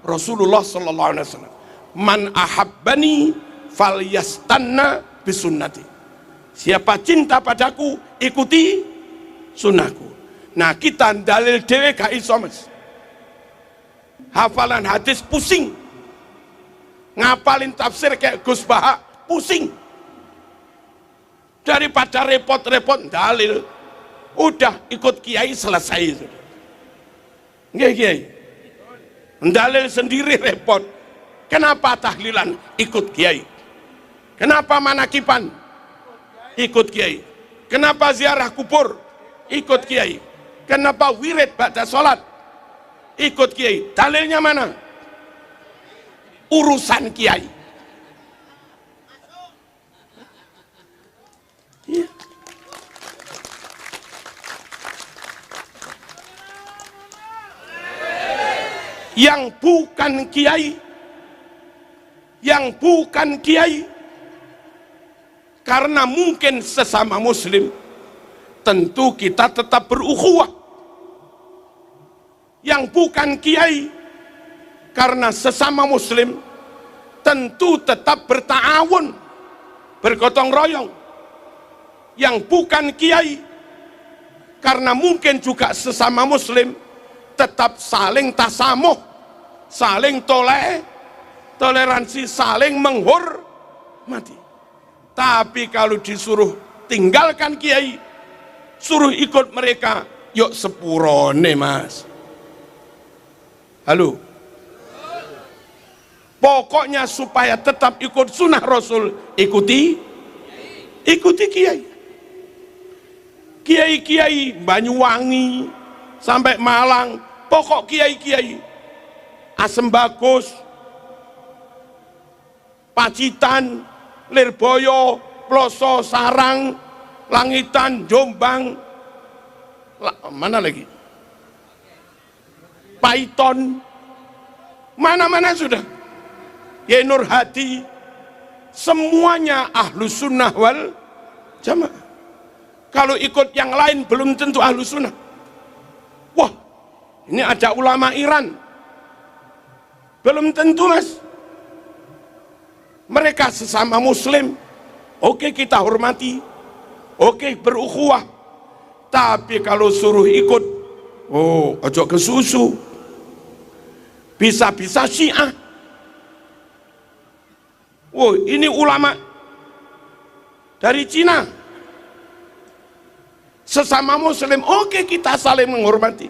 Rasulullah sallallahu alaihi wasallam. Man ahabbani falyastanna bisunnati. Siapa cinta padaku, ikuti sunnahku. Nah, kita dalil dhewe gak iso mas. Hafalan hadis pusing. Ngapalin tafsir kayak Gus Baha pusing. Daripada repot-repot dalil, udah ikut kiai selesai. Nggih kiai. Dalil sendiri repot. Kenapa tahlilan? Ikut kiai. Kenapa manakipan? Ikut kiai. Kenapa ziarah kubur? Ikut kiai. Kenapa wirid ba'da sholat? Ikut kiai. Dalilnya mana? Urusan kiai. Ya. Yang bukan kiai, karena mungkin sesama muslim, tentu kita tetap berukhuwah. Yang bukan kiai, karena sesama muslim, tentu tetap berta'awun, bergotong royong. Yang bukan kiai, karena mungkin juga sesama muslim, tetap saling tasamuh, saling toleransi, saling menghormati. Tapi kalau disuruh tinggalkan kiai, suruh ikut mereka, yuk sepurone mas. Halo. Pokoknya supaya tetap ikut sunnah Rasul, ikuti kiai. Kiai Banyuwangi sampai Malang, pokok kiai Asem Bagus, Pacitan, Lirboyo, Ploso, Sarang, Langitan, Jombang, mana lagi? Paiton, mana-mana sudah. Ya Nur Hadi, semuanya Ahlus Sunnah wal Jamaah. Kalau ikut yang lain belum tentu Ahlus Sunnah. Wah, ini ada ulama Iran, belum tentu mas. Mereka sesama muslim, oke kita hormati, oke berukhuwah. Tapi kalau suruh ikut, oh ojo ke susu, bisa-bisa Syiah. Oh ini ulama dari Cina, sesama muslim, oke kita saling menghormati,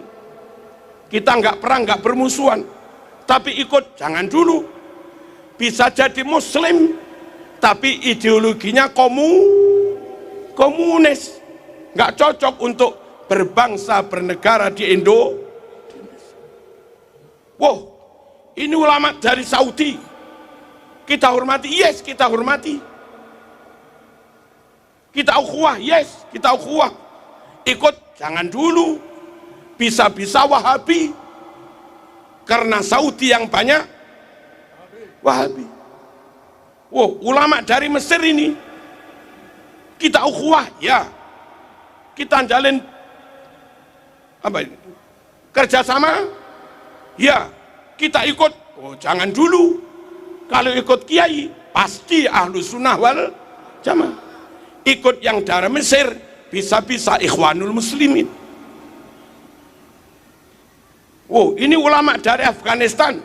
kita nggak perang, nggak bermusuhan. Tapi ikut jangan dulu. Bisa jadi muslim tapi ideologinya komunis, nggak cocok untuk berbangsa bernegara di Indonesia. Wow, ini ulama dari Saudi, kita hormati, yes kita hormati. Kita ukhuwah, yes kita ukhuwah. Ikut jangan dulu, bisa-bisa Wahabi, karena Saudi yang banyak Wahabi. Wow, ulama dari Mesir ini kita ukhuwah, ya kita jalin apa ini? Kerjasama, ya kita ikut. Oh jangan dulu, kalau ikut kiai pasti Ahlus Sunnah wal Jamaah. Ikut yang dari Mesir bisa-bisa Ikhwanul Muslimin. Wow, ini ulama dari Afghanistan,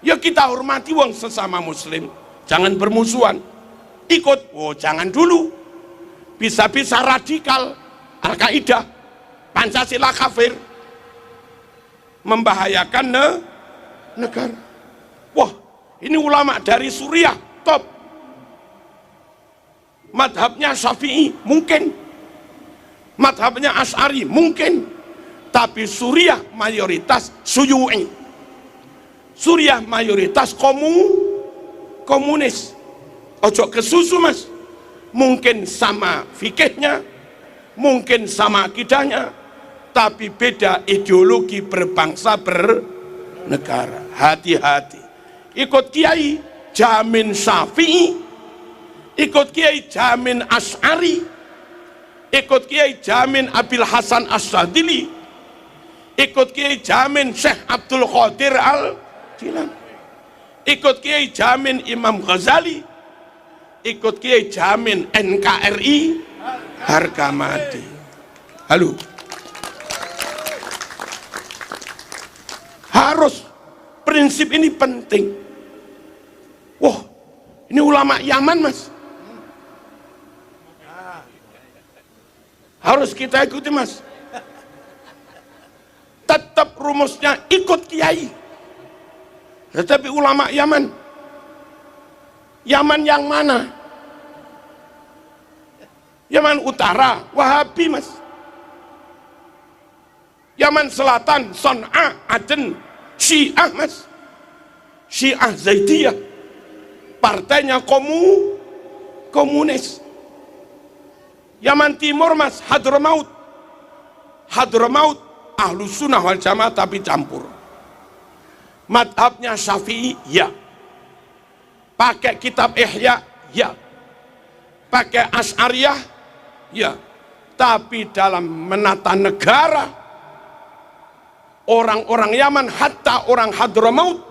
ya kita hormati wong sesama muslim, jangan bermusuhan. Ikut, oh jangan dulu, bisa-bisa radikal, Al-Qaeda, Pancasila kafir, membahayakan negara. Wah, ini ulama dari Suriah top. Madhabnya Syafi'i mungkin, madhabnya Asy'ari mungkin, tapi Suriah mayoritas Syu'u'i, Suriah mayoritas komunis. Ojo ke susu mas, mungkin sama fikihnya, mungkin sama akidahnya, tapi beda ideologi berbangsa bernegara. Hati-hati. Ikut kiai jamin Syafi'i, ikut kiai jamin Asy'ari, ikut kiai jamin Abil Hasan Asyadili, ikut kiai jamin Syekh Abdul Qadir Al-Jilani, ikut kiai jamin Imam Ghazali, ikut kiai jamin NKRI harga mati. Halo, harus prinsip ini penting. Wah, ini ulama Yaman mas, harus kita ikuti mas. Tetap rumusnya ikut kiai. Tetapi ulama Yaman yang mana? Yaman Utara Wahabi mas, Yaman Selatan Son'a, Aden Syiah mas, Syiah Zaidiyah, partainya komunis. Yaman Timur mas, Hadramaut Ahlus Sunnah wal Jamaah tapi campur. Madhabnya Syafi'i, ya. Pakai kitab Ihya, ya. Pakai Asy'ariyah, ya. Tapi dalam menata negara, orang-orang Yaman, hatta orang Hadramaut,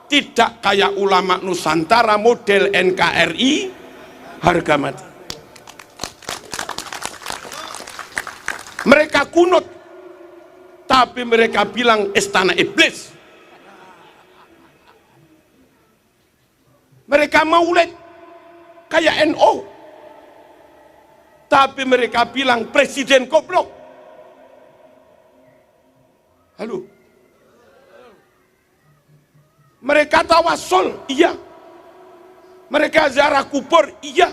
tidak kayak ulama Nusantara model NKRI harga mati. Mereka kunut, tapi mereka bilang istana iblis. Mereka maulid kayak NO. Tapi mereka bilang presiden goblok. Halo. Mereka tawasul, iya. Mereka ziarah kubur, iya.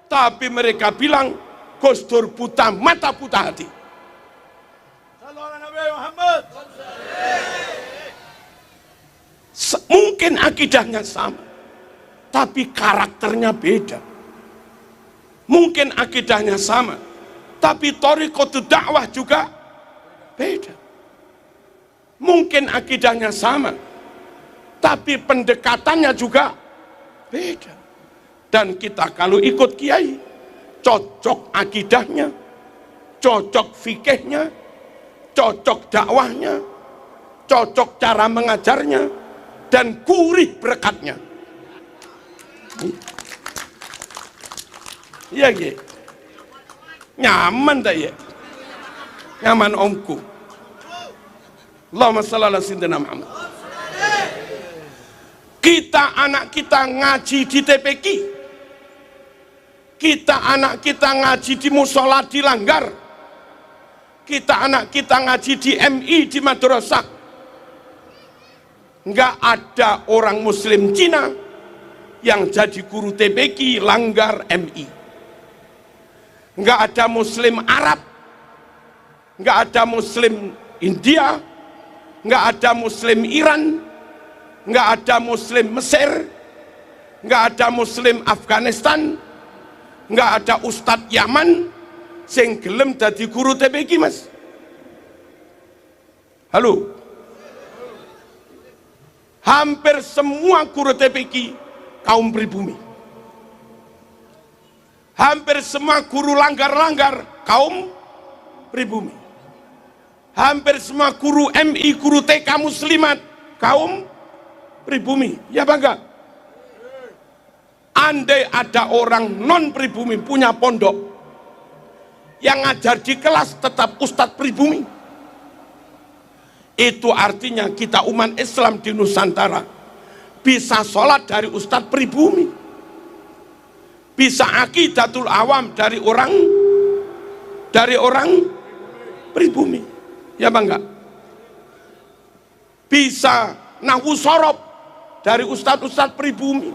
Tapi mereka bilang Gus Dur buta mata buta hati. Mungkin akidahnya sama, tapi karakternya beda. Mungkin akidahnya sama, tapi thariqatul dakwah juga beda. Mungkin akidahnya sama, tapi pendekatannya juga beda. Dan kita kalau ikut kiai, cocok akidahnya, cocok fikihnya, cocok dakwahnya, cocok cara mengajarnya, dan gurih berkatnya. Iya, iya. Nyaman tak ya? Nyaman omku. Allahumma shalli ala sayyidina Muhammad. Kita anak kita ngaji di TPQ. Kita anak kita ngaji di musola di Langgar. Kita anak kita ngaji di MI di madrasah. Enggak ada orang muslim Cina yang jadi guru TPQ, Langgar, MI. Enggak ada muslim Arab, enggak ada muslim India, enggak ada muslim Iran, enggak ada muslim Mesir, enggak ada muslim Afghanistan, enggak ada ustadz Yaman sing gelem dadi guru TPQ, Mas. Halo. Hampir semua guru TPQ kaum pribumi. Hampir semua guru langgar-langgar kaum pribumi. Hampir semua guru MI, guru TK muslimat kaum pribumi. Ya bangga. Andai ada orang non pribumi punya pondok yang ngajar di kelas tetap ustadz pribumi, itu artinya kita umat Islam di Nusantara bisa sholat dari ustadz pribumi, bisa akidatul awam dari orang pribumi. Ya bangga. Bisa nahwu sorob dari ustadz-ustadz pribumi.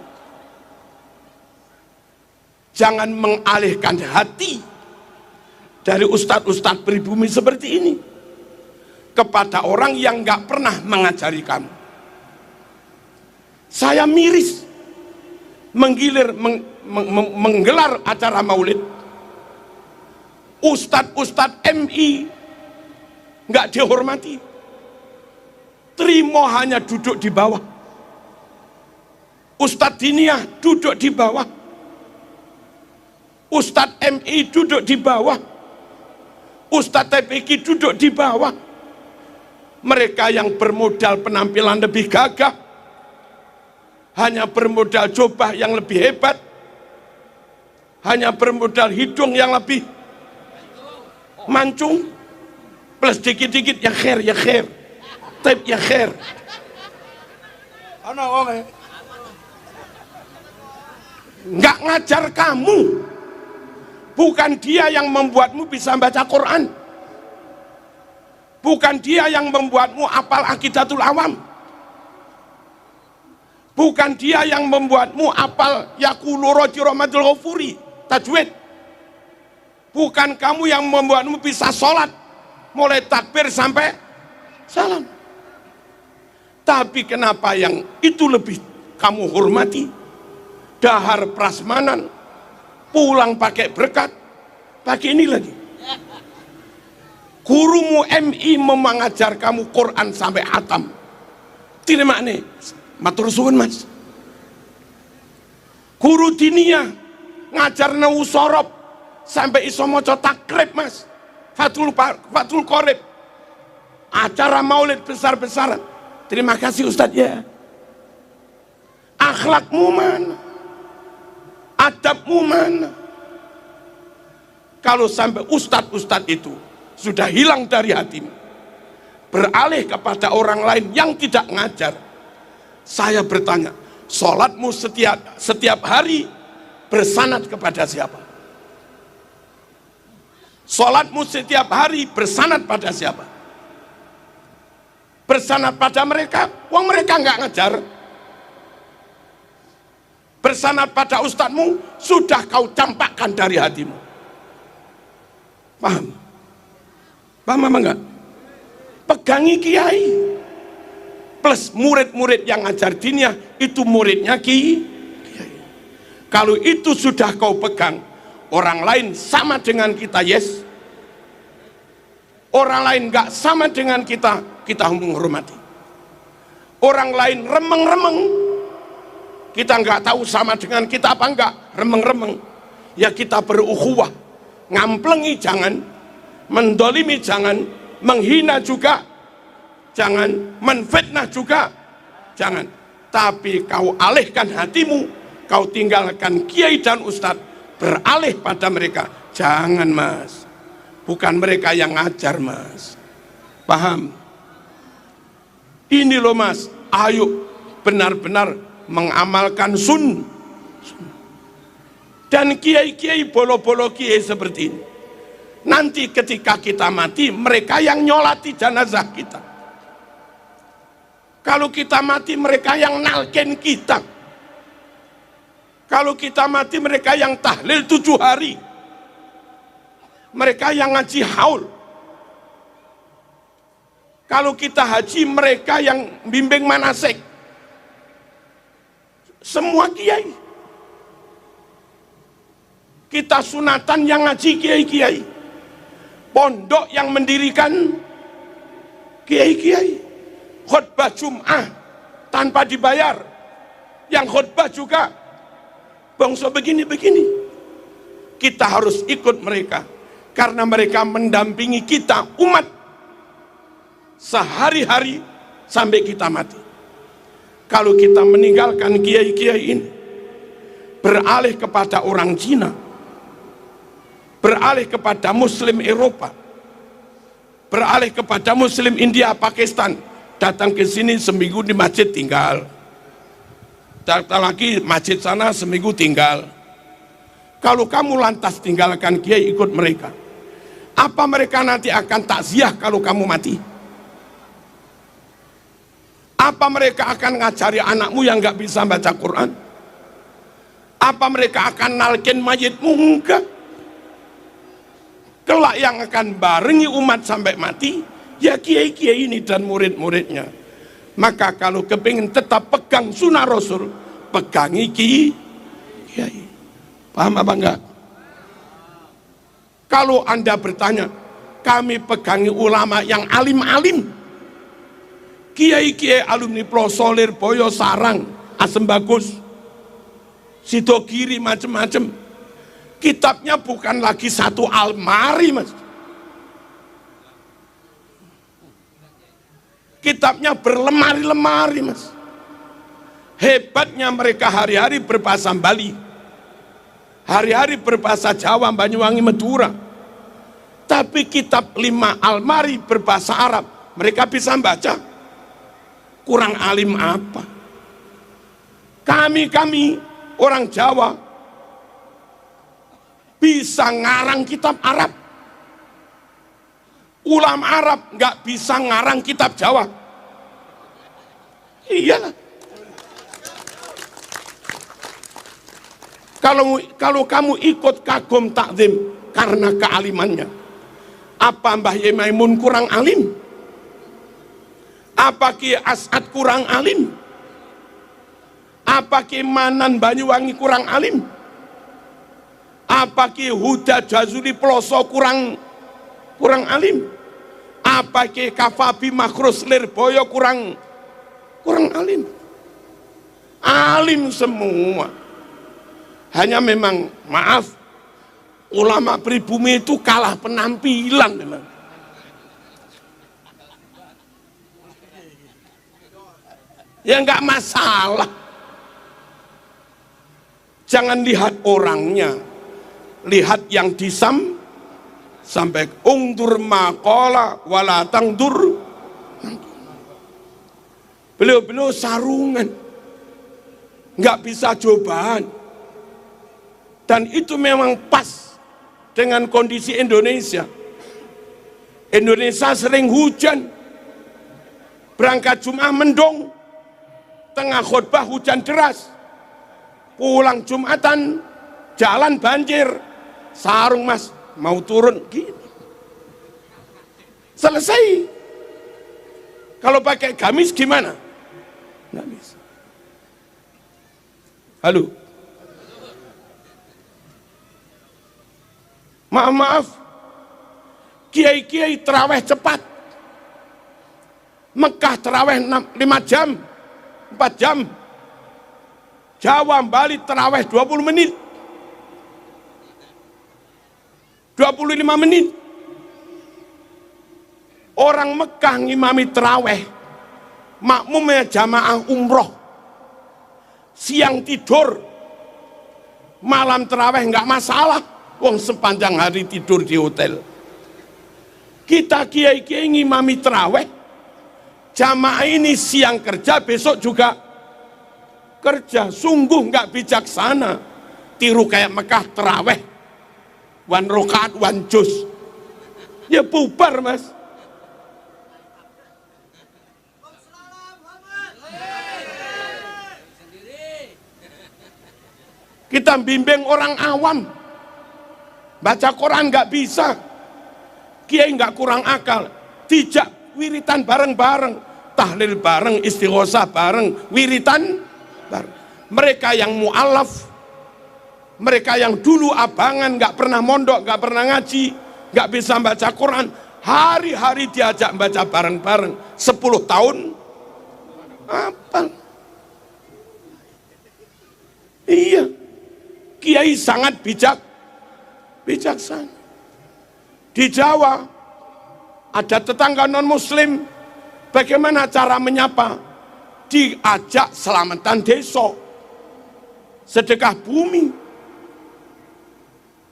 Jangan mengalihkan hati dari ustadz-ustadz pribumi seperti ini kepada orang yang nggak pernah mengajari kamu. Saya miris menggelar acara maulid, ustadz-ustadz MI nggak dihormati, Trimo hanya duduk di bawah, ustadz Diniyah duduk di bawah, ustadz MI duduk di bawah, ustadz TPQ duduk di bawah. Mereka yang bermodal penampilan lebih gagah, hanya bermodal jubah yang lebih hebat, hanya bermodal hidung yang lebih mancung, plus dikit-dikit ya khair, tape ya khair. Nggak ngajar kamu. Bukan dia yang membuatmu bisa baca Quran. Bukan dia yang membuatmu apal akidatul awam. Bukan dia yang membuatmu apal yaqulu roji rahmatul ghafuri, tajwid. Bukan kamu yang membuatmu bisa sholat mulai takbir sampai salam. Tapi kenapa yang itu lebih kamu hormati? Dahar prasmanan, pulang pakai berkat, pakai ini lagi. Gurumu MI mengajar kamu Quran sampai hatam. Tidak makna, matur suwun Mas. Guru Diniyah ngajar nahwu sorob sampai iso maca takrib Mas. Fathul Qorib. Acara maulid besar-besaran. Terima kasih Ustadz ya. Akhlakmu mana? Adabmu mana? Kalau sampai ustadz-ustadz itu sudah hilang dari hatimu, beralih kepada orang lain yang tidak ngajar, saya bertanya, sholatmu setiap hari bersanad kepada siapa? Sholatmu setiap hari bersanad pada siapa? Bersanad pada mereka, wong mereka nggak ngajar. Bersanad pada ustadzmu, sudah kau campakkan dari hatimu. Paham? Paham apa enggak? Pegangi kiai. Plus murid-murid yang ngajar diniyah, itu muridnya kiai. Kalau itu sudah kau pegang, orang lain sama dengan kita, yes. Orang lain enggak sama dengan kita, kita menghormati. Orang lain remeng-remeng, kita enggak tahu sama dengan kita apa enggak, remeng-remeng. Ya kita berukhuwah, ngamplengi jangan, mendolimi jangan, menghina juga jangan, menfitnah juga jangan. Tapi kau alihkan hatimu, kau tinggalkan kiai dan ustadz, beralih pada mereka. Jangan mas, bukan mereka yang ngajar mas. Paham? Ini loh mas, ayo benar-benar mengamalkan sun. Dan kiai-kiai bolo-bolo kiai seperti ini, nanti ketika kita mati, mereka yang nyolati jenazah kita. Kalau kita mati, mereka yang nalken kita. Kalau kita mati, mereka yang tahlil 7 hari. Mereka yang ngaji haul. Kalau kita haji, mereka yang bimbing manasik. Semua kiai. Kita sunatan yang ngaji kiai-kiai. Pondok yang mendirikan kiai-kiai. Khutbah Jum'ah tanpa dibayar. Yang khutbah juga bangsa begini-begini. Kita harus ikut mereka, karena mereka mendampingi kita umat sehari-hari sampai kita mati. Kalau kita meninggalkan kiai-kiai ini, beralih kepada orang Cina, beralih kepada Muslim Eropa, beralih kepada Muslim India, Pakistan, datang ke sini seminggu di masjid tinggal, datang lagi masjid sana seminggu tinggal. Kalau kamu lantas tinggalkan kiai ikut mereka, apa mereka nanti akan takziah kalau kamu mati? Apa mereka akan ngajari anakmu yang nggak bisa baca Quran? Apa mereka akan nalkin mayitmu? Enggak. Kelak yang akan barengi umat sampai mati, ya kiai-kiai ini dan murid-muridnya. Maka kalau kepingin tetap pegang sunnah Rasul, pegangi kiai. Paham apa enggak? Kalau Anda bertanya, kami pegangi ulama yang alim-alim, kiai-kiai alumni Plosolir, Boyo Sarang, Asem Bagus, Sidogiri, macam-macam. Kitabnya bukan lagi satu almari mas, kitabnya berlemari-lemari mas. Hebatnya mereka hari-hari berbahasa Bali, hari-hari berbahasa Jawa, Banyuwangi, Madura. Tapi kitab 5 almari berbahasa Arab, mereka bisa baca. Kurang alim apa? Kami orang Jawa bisa ngarang kitab Arab. Ulama Arab nggak bisa ngarang kitab Jawa. Iyalah. Kalau kamu ikut kagum takzim karena kealimannya, apa Mbah Yai Maimun kurang alim? Apa Ki As'ad kurang alim? Apa Ki Manan Banyuwangi kurang alim? Apa Ki Huda Jazuli Ploso kurang alim? Apa Ki Kafabi Makhrus Lirboyo kurang alim? Alim semua. Hanya memang maaf, ulama pribumi itu kalah penampilan memang. Ya enggak masalah. Jangan lihat orangnya, lihat yang sampai ungdur maqala wala tangdur. Beliau sarungan, enggak bisa cobaan. Dan itu memang pas dengan kondisi Indonesia. Indonesia sering hujan, berangkat Jumat mendung, tengah khutbah hujan deras, pulang Jumatan jalan banjir, sarung mas mau turun gini. Selesai. Kalau pakai gamis gimana? Nggak bisa. Halo. Maaf, kiai-kiai terawih cepat. Mekah terawih 5 jam, 4 jam. Jawa, Bali terawih 20 menit. 25 menit. Orang Mekah ngimami terawih, makmumnya jamaah umroh. Siang tidur, malam terawih nggak masalah. Wong sepanjang hari tidur di hotel. Kita kiai-kiai ngimami terawih, jamaah ini siang kerja, besok juga kerja. Sungguh nggak bijaksana. Tiru kayak Mekah terawih, 1 rakaat 1 juz. Ya bubar mas. Kita bimbing orang awam, baca Quran nggak bisa, kiai nggak kurang akal, dijak wiritan bareng-bareng, tahlil bareng, istighosah bareng, wiritan bareng. Mereka yang mu'alaf, mereka yang dulu abangan, nggak pernah mondok, nggak pernah ngaji, nggak bisa baca Quran, hari-hari diajak baca bareng-bareng, 10 tahun apa? Iya, kiai sangat bijaksana. Di Jawa ada tetangga non muslim, bagaimana cara menyapa? Diajak selamatan desa, sedekah bumi.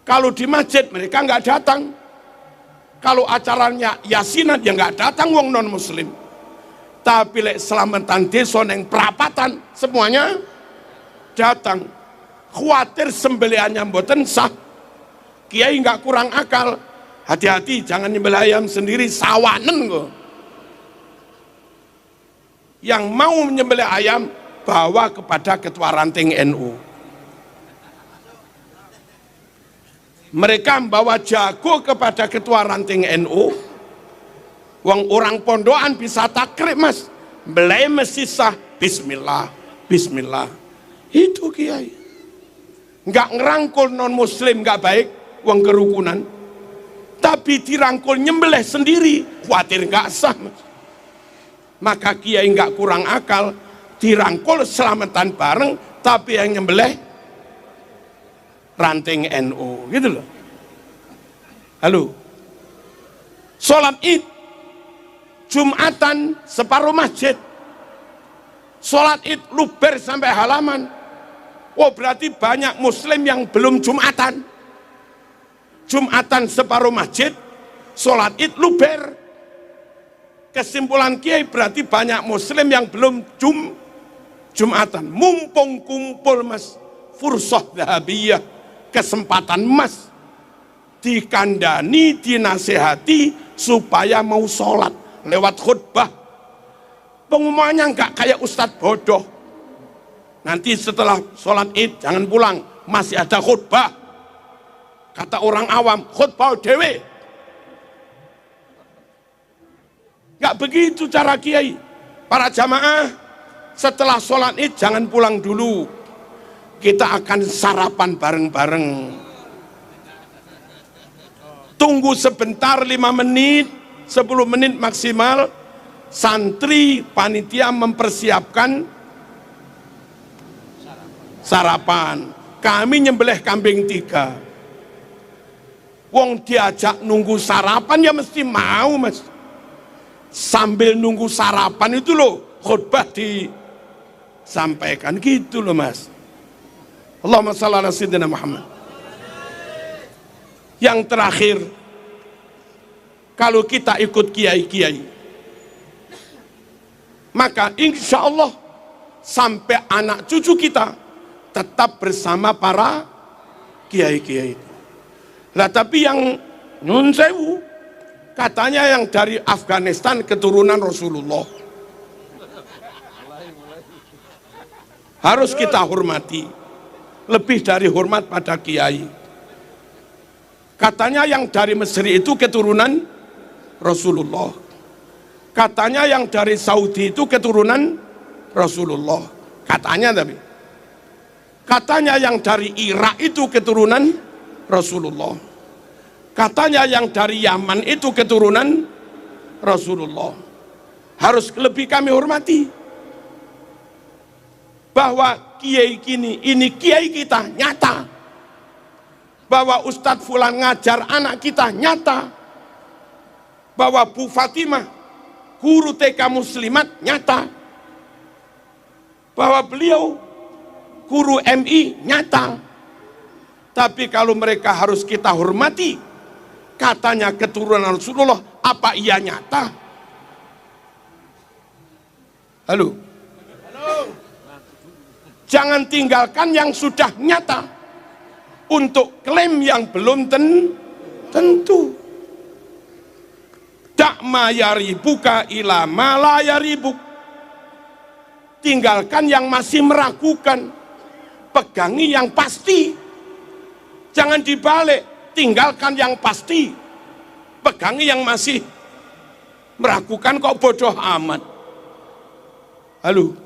Kalau di masjid mereka nggak datang, kalau acaranya yasinan ya nggak datang wong non muslim. Tapi lek selamatan desa neng perapatan semuanya datang. Khawatir sembelihannya mboten sah, kiai nggak kurang akal, hati-hati jangan nyembelih ayam sendiri, sawanen kok. Yang mau menyembelih ayam bawa kepada ketua ranting NU. Mereka membawa jago kepada ketua ranting NU. Wong orang pondokan bisa takrib mas, belai mesti sah, bismillah, bismillah. Itu kiai. Nggak ngerangkul non muslim nggak baik, uang kerukunan, tapi dirangkul nyembelih sendiri, khawatir nggak sah. Maka kiai nggak kurang akal, dirangkul selamatan bareng, tapi yang nyembelih ranting NU, gitu loh. Halo, sholat id, Jumatan separuh masjid, sholat id luber sampai halaman. Oh berarti banyak muslim yang belum Jumatan. Jumatan separuh masjid, sholat id luber. Kesimpulan kiai berarti banyak muslim yang belum Jumatan. Mumpung kumpul mas, fursah dahabiyah, kesempatan emas, dikandani, dinasehati supaya mau sholat lewat khutbah. Pengumumannya enggak kayak ustadz bodoh. Nanti setelah sholat id jangan pulang, masih ada khutbah. Kata orang awam, khutbah dewe. Gak begitu cara kiai. Para jamaah, setelah sholat id jangan pulang dulu. Kita akan sarapan bareng-bareng. Tunggu sebentar 5 menit, 10 menit maksimal. Santri panitia mempersiapkan sarapan. Kami nyembelih kambing 3. Wong diajak nunggu sarapan ya mesti mau mas. Sambil nunggu sarapan itu loh khutbah disampaikan gitu loh mas. Allahumma shalli ala sayyidina Muhammad. Yang terakhir, kalau kita ikut kiai-kiai, maka insya Allah sampai anak cucu kita tetap bersama para kiai-kiai. Lah tapi yang nyun sewu, katanya yang dari Afghanistan keturunan Rasulullah. Harus kita hormati, lebih dari hormat pada kiai. Katanya yang dari Mesir itu keturunan Rasulullah. Katanya yang dari Saudi itu keturunan Rasulullah. Katanya tapi. Katanya yang dari Irak itu keturunan Rasulullah. Katanya yang dari Yaman itu keturunan Rasulullah. Harus lebih kami hormati. Bahwa kiai ini kiai kita nyata. Bahwa Ustadz Fulan ngajar anak kita nyata. Bahwa Bu Fatimah guru TK Muslimat nyata. Bahwa beliau guru MI nyata. Tapi kalau mereka harus kita hormati, katanya keturunan Rasulullah, apa iya nyata? Halo? Jangan tinggalkan yang sudah nyata untuk klaim yang belum tentu. Dak ma yaribuka ila ma la yaribuk. Tinggalkan yang masih meragukan, pegangi yang pasti. Jangan dibalik, tinggalkan yang pasti, pegangi yang masih meragukan. Kok bodoh amat. Halo,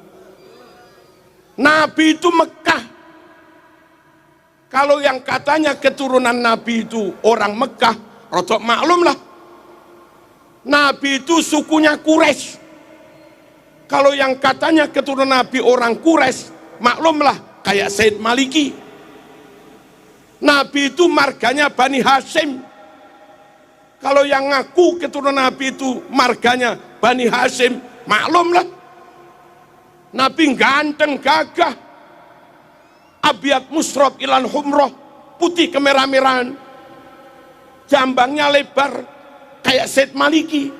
Nabi itu Mekah. Kalau yang katanya keturunan Nabi itu orang Mekah, rodok maklum lah. Nabi itu sukunya Quraisy. Kalau yang katanya keturunan Nabi orang Quraisy, maklumlah kayak Said Maliki. Nabi itu marganya Bani Hashim. Kalau yang ngaku keturunan Nabi itu marganya Bani Hashim, maklumlah. Nabi ganteng gagah, abiat musrob ilan humroh, putih kemerah-merahan, jambangnya lebar kayak Said Maliki.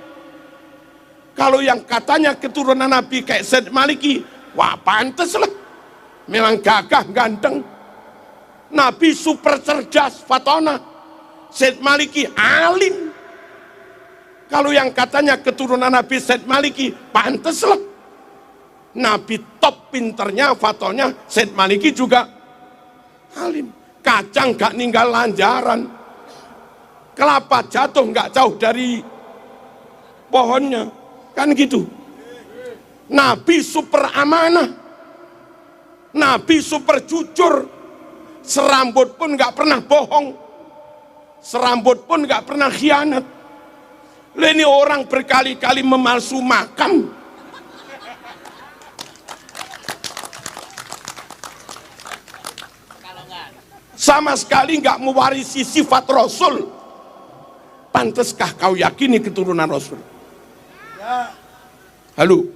Kalau yang katanya keturunan Nabi kayak Said Maliki, wah pantes lah, memang gagah ganteng. Nabi super cerdas, fatona. Said Maliki alim. Kalau yang katanya keturunan Nabi Said Maliki, pantes lah. Nabi top pinternya, fatonya. Said Maliki juga alim. Kacang gak ninggal lanjaran. Kelapa jatuh gak jauh dari pohonnya. Kan gitu. Nabi super amanah. Nabi super jujur. Serambut pun gak pernah bohong. Serambut pun gak pernah khianat. Ini orang berkali-kali memalsu makam. Sama sekali gak mewarisi sifat Rasul. Panteskah kau yakini keturunan Rasul? Halo?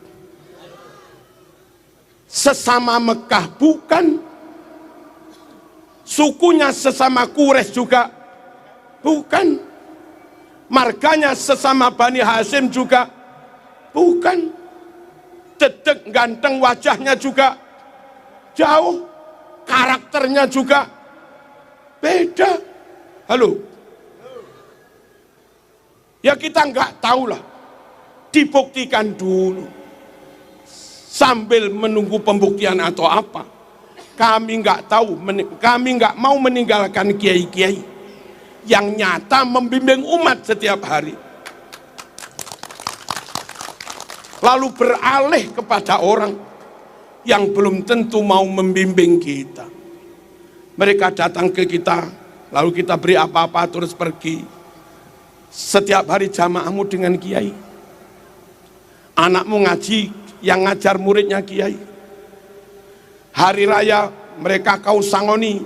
Sesama Mekah bukan. Sukunya sesama Quraisy juga bukan. Marganya sesama Bani Hashim juga bukan. Dedek ganteng wajahnya juga jauh. Karakternya juga beda. Halo? Ya kita nggak tahu lah. Dibuktikan dulu. Sambil menunggu pembuktian atau apa. Kami nggak tahu, kami nggak mau meninggalkan kiai-kiai yang nyata membimbing umat setiap hari. Lalu beralih kepada orang yang belum tentu mau membimbing kita. Mereka datang ke kita, lalu kita beri apa-apa terus pergi. Setiap hari jamaahmu dengan kiai. Anakmu ngaji, yang ngajar muridnya kiai. Hari raya mereka kau sangoni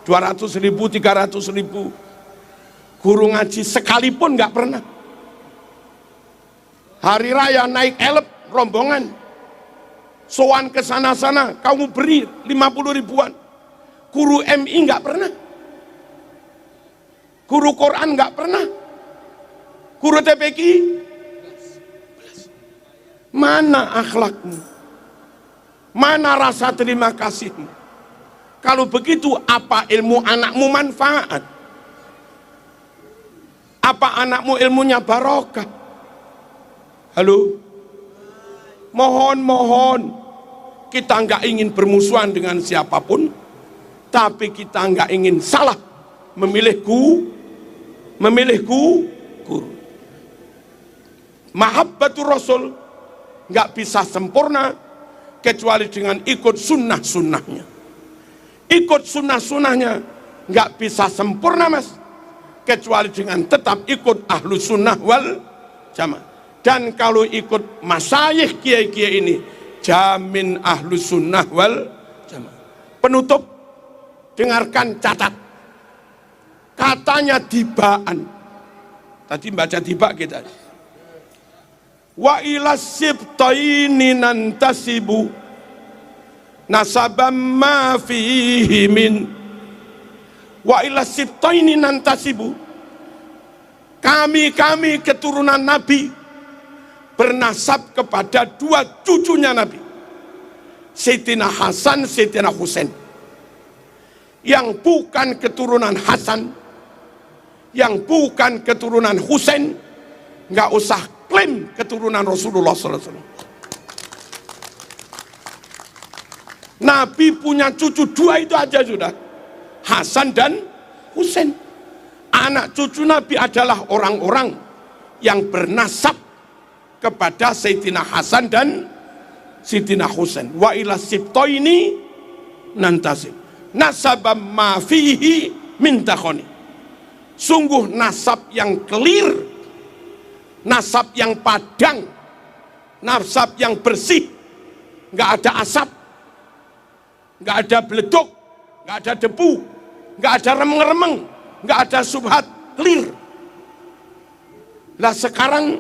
200.000, 300.000. Guru ngaji sekalipun nggak pernah. Hari raya naik elep rombongan, sowan ke sana-sana kamu beri 50 ribuan. Guru MI nggak pernah. Guru Quran nggak pernah. Guru TPQ, mana akhlakmu? Mana rasa terima kasihmu? Kalau begitu, apa ilmu anakmu manfaat? Apa anakmu ilmunya barokah? Halo? Mohon, kita nggak ingin bermusuhan dengan siapapun, tapi kita nggak ingin salah memilih guru. Mahabbatur Rasul nggak bisa sempurna kecuali dengan ikut sunnah-sunnahnya. Ikut sunnah-sunnahnya nggak bisa sempurna mas, kecuali dengan tetap ikut ahlu sunnah wal jamaah. Dan kalau ikut masyayikh kiai-kiai ini, jamin ahlu sunnah wal jamaah. Penutup, dengarkan, catat. Katanya Dibaan. Tadi baca Diba kita. Wa ila sibtaini nantasibu nasabam ma fihi min. Wa ila sibtaini nantasibu. Kami keturunan Nabi bernasab kepada dua cucunya Nabi, Sayyidina Hasan, Sayyidina Husain. Yang bukan keturunan Hasan, yang bukan keturunan Husain, nggak usah klaim keturunan Rasulullah SAW. Nabi punya cucu dua itu aja sudah, Hasan dan Husain. Anak cucu Nabi adalah orang-orang yang bernasab kepada Sayyidina Hasan dan Sayyidina Husain. Wa ila sibtaini nantasib nasabam ma fihi min takhoni. Sungguh nasab yang clear, nasab yang padang, nasab yang bersih, nggak ada asap, nggak ada beleduk, nggak ada debu, nggak ada remeng-remeng, nggak ada subhat, clear. Lah sekarang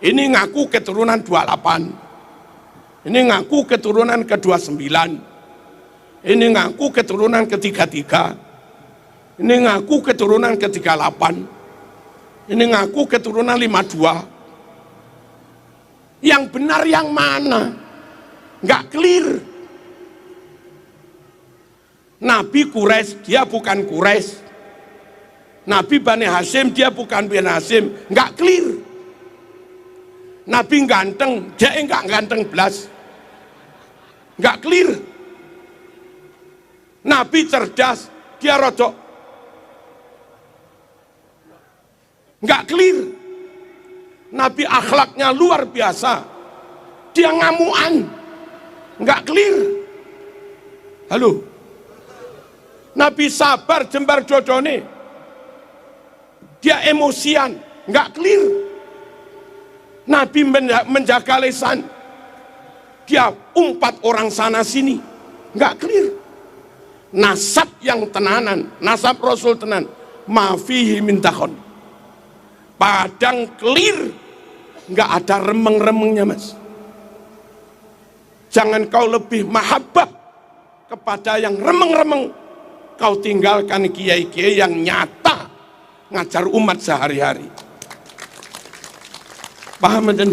ini ngaku keturunan 28, ini ngaku keturunan ke-29, ini ngaku keturunan ke-33, ini ngaku keturunan ke-38, ini ngaku keturunan 52. Yang benar yang mana? Nggak clear. Nabi Quraisy, dia bukan Quraisy. Nabi Bani Hashim, dia bukan Bani Hashim. Nggak clear. Nabi ganteng, dia enggak ganteng belas. Enggak clear. Nabi cerdas, dia rodok. Enggak clear. Nabi akhlaknya luar biasa, dia ngamuan. Enggak clear. Halo. Nabi sabar jembar dodone, dia emosian. Enggak clear. Nabi menjaga lisan, dia umpat orang sana sini, nggak clear. Nasab yang tenanan, nasab Rasul tenan, mafihi min takhon, padang clear, nggak ada remeng-remengnya mas. Jangan kau lebih mahabbah kepada yang remeng-remeng, kau tinggalkan kiai-kiai yang nyata ngajar umat sehari-hari. Paham dan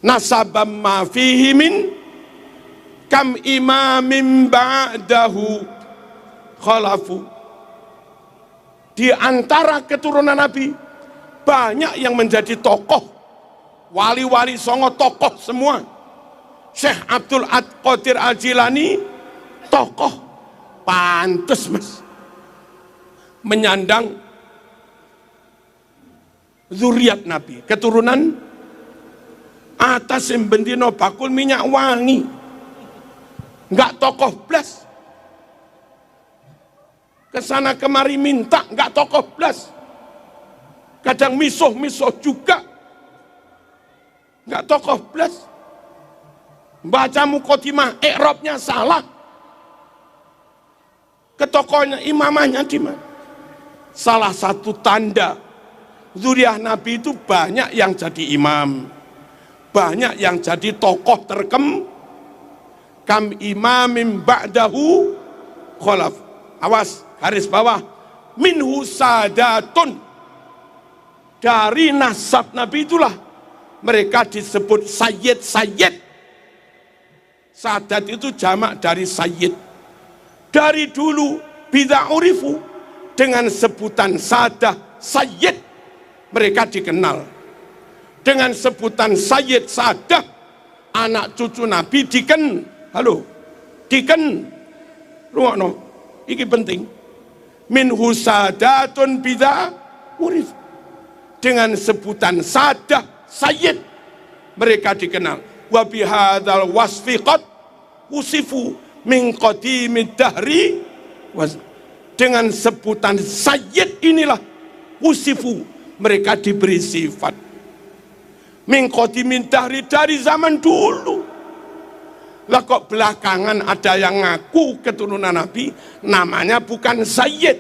nasabam ma fihi min kam imamin ba'dahu khalafu. Di antara keturunan Nabi banyak yang menjadi tokoh, wali-wali songo tokoh semua. Syekh Abdul Qadir Al-Jilani tokoh, pantes mas menyandang zuriat Nabi, keturunan atas yang bendino bakul minyak wangi, nggak tokoh blas, kesana kemari minta, nggak tokoh blas, kadang misuh juga, nggak tokoh blas, baca mukotimah, i'rabnya salah, ke tokohnya imamahnya di mana? Salah satu tanda zuriat Nabi itu banyak yang jadi imam, banyak yang jadi tokoh kam imamim ba'dahu khalaf. Awas, garis bawah, minhu sadatun, dari nasab Nabi itulah mereka disebut sayyid Sadat itu jamak dari sayyid. Dari dulu bidza urifu, dengan sebutan sadah, sayyid, mereka dikenal. Dengan sebutan sayyid, sadah, anak cucu Nabi rungokno, iki penting. Minhu sadatun bidza urif, dengan sebutan sadah, sayyid, mereka dikenal. Wa bihadzal wasfi qad usifu min qadimid dahri, dengan sebutan sayyid inilah usifu, mereka diberi sifat min qadimid dahri, dari zaman dulu. Lah kok belakangan ada yang ngaku keturunan Nabi, namanya bukan sayyid,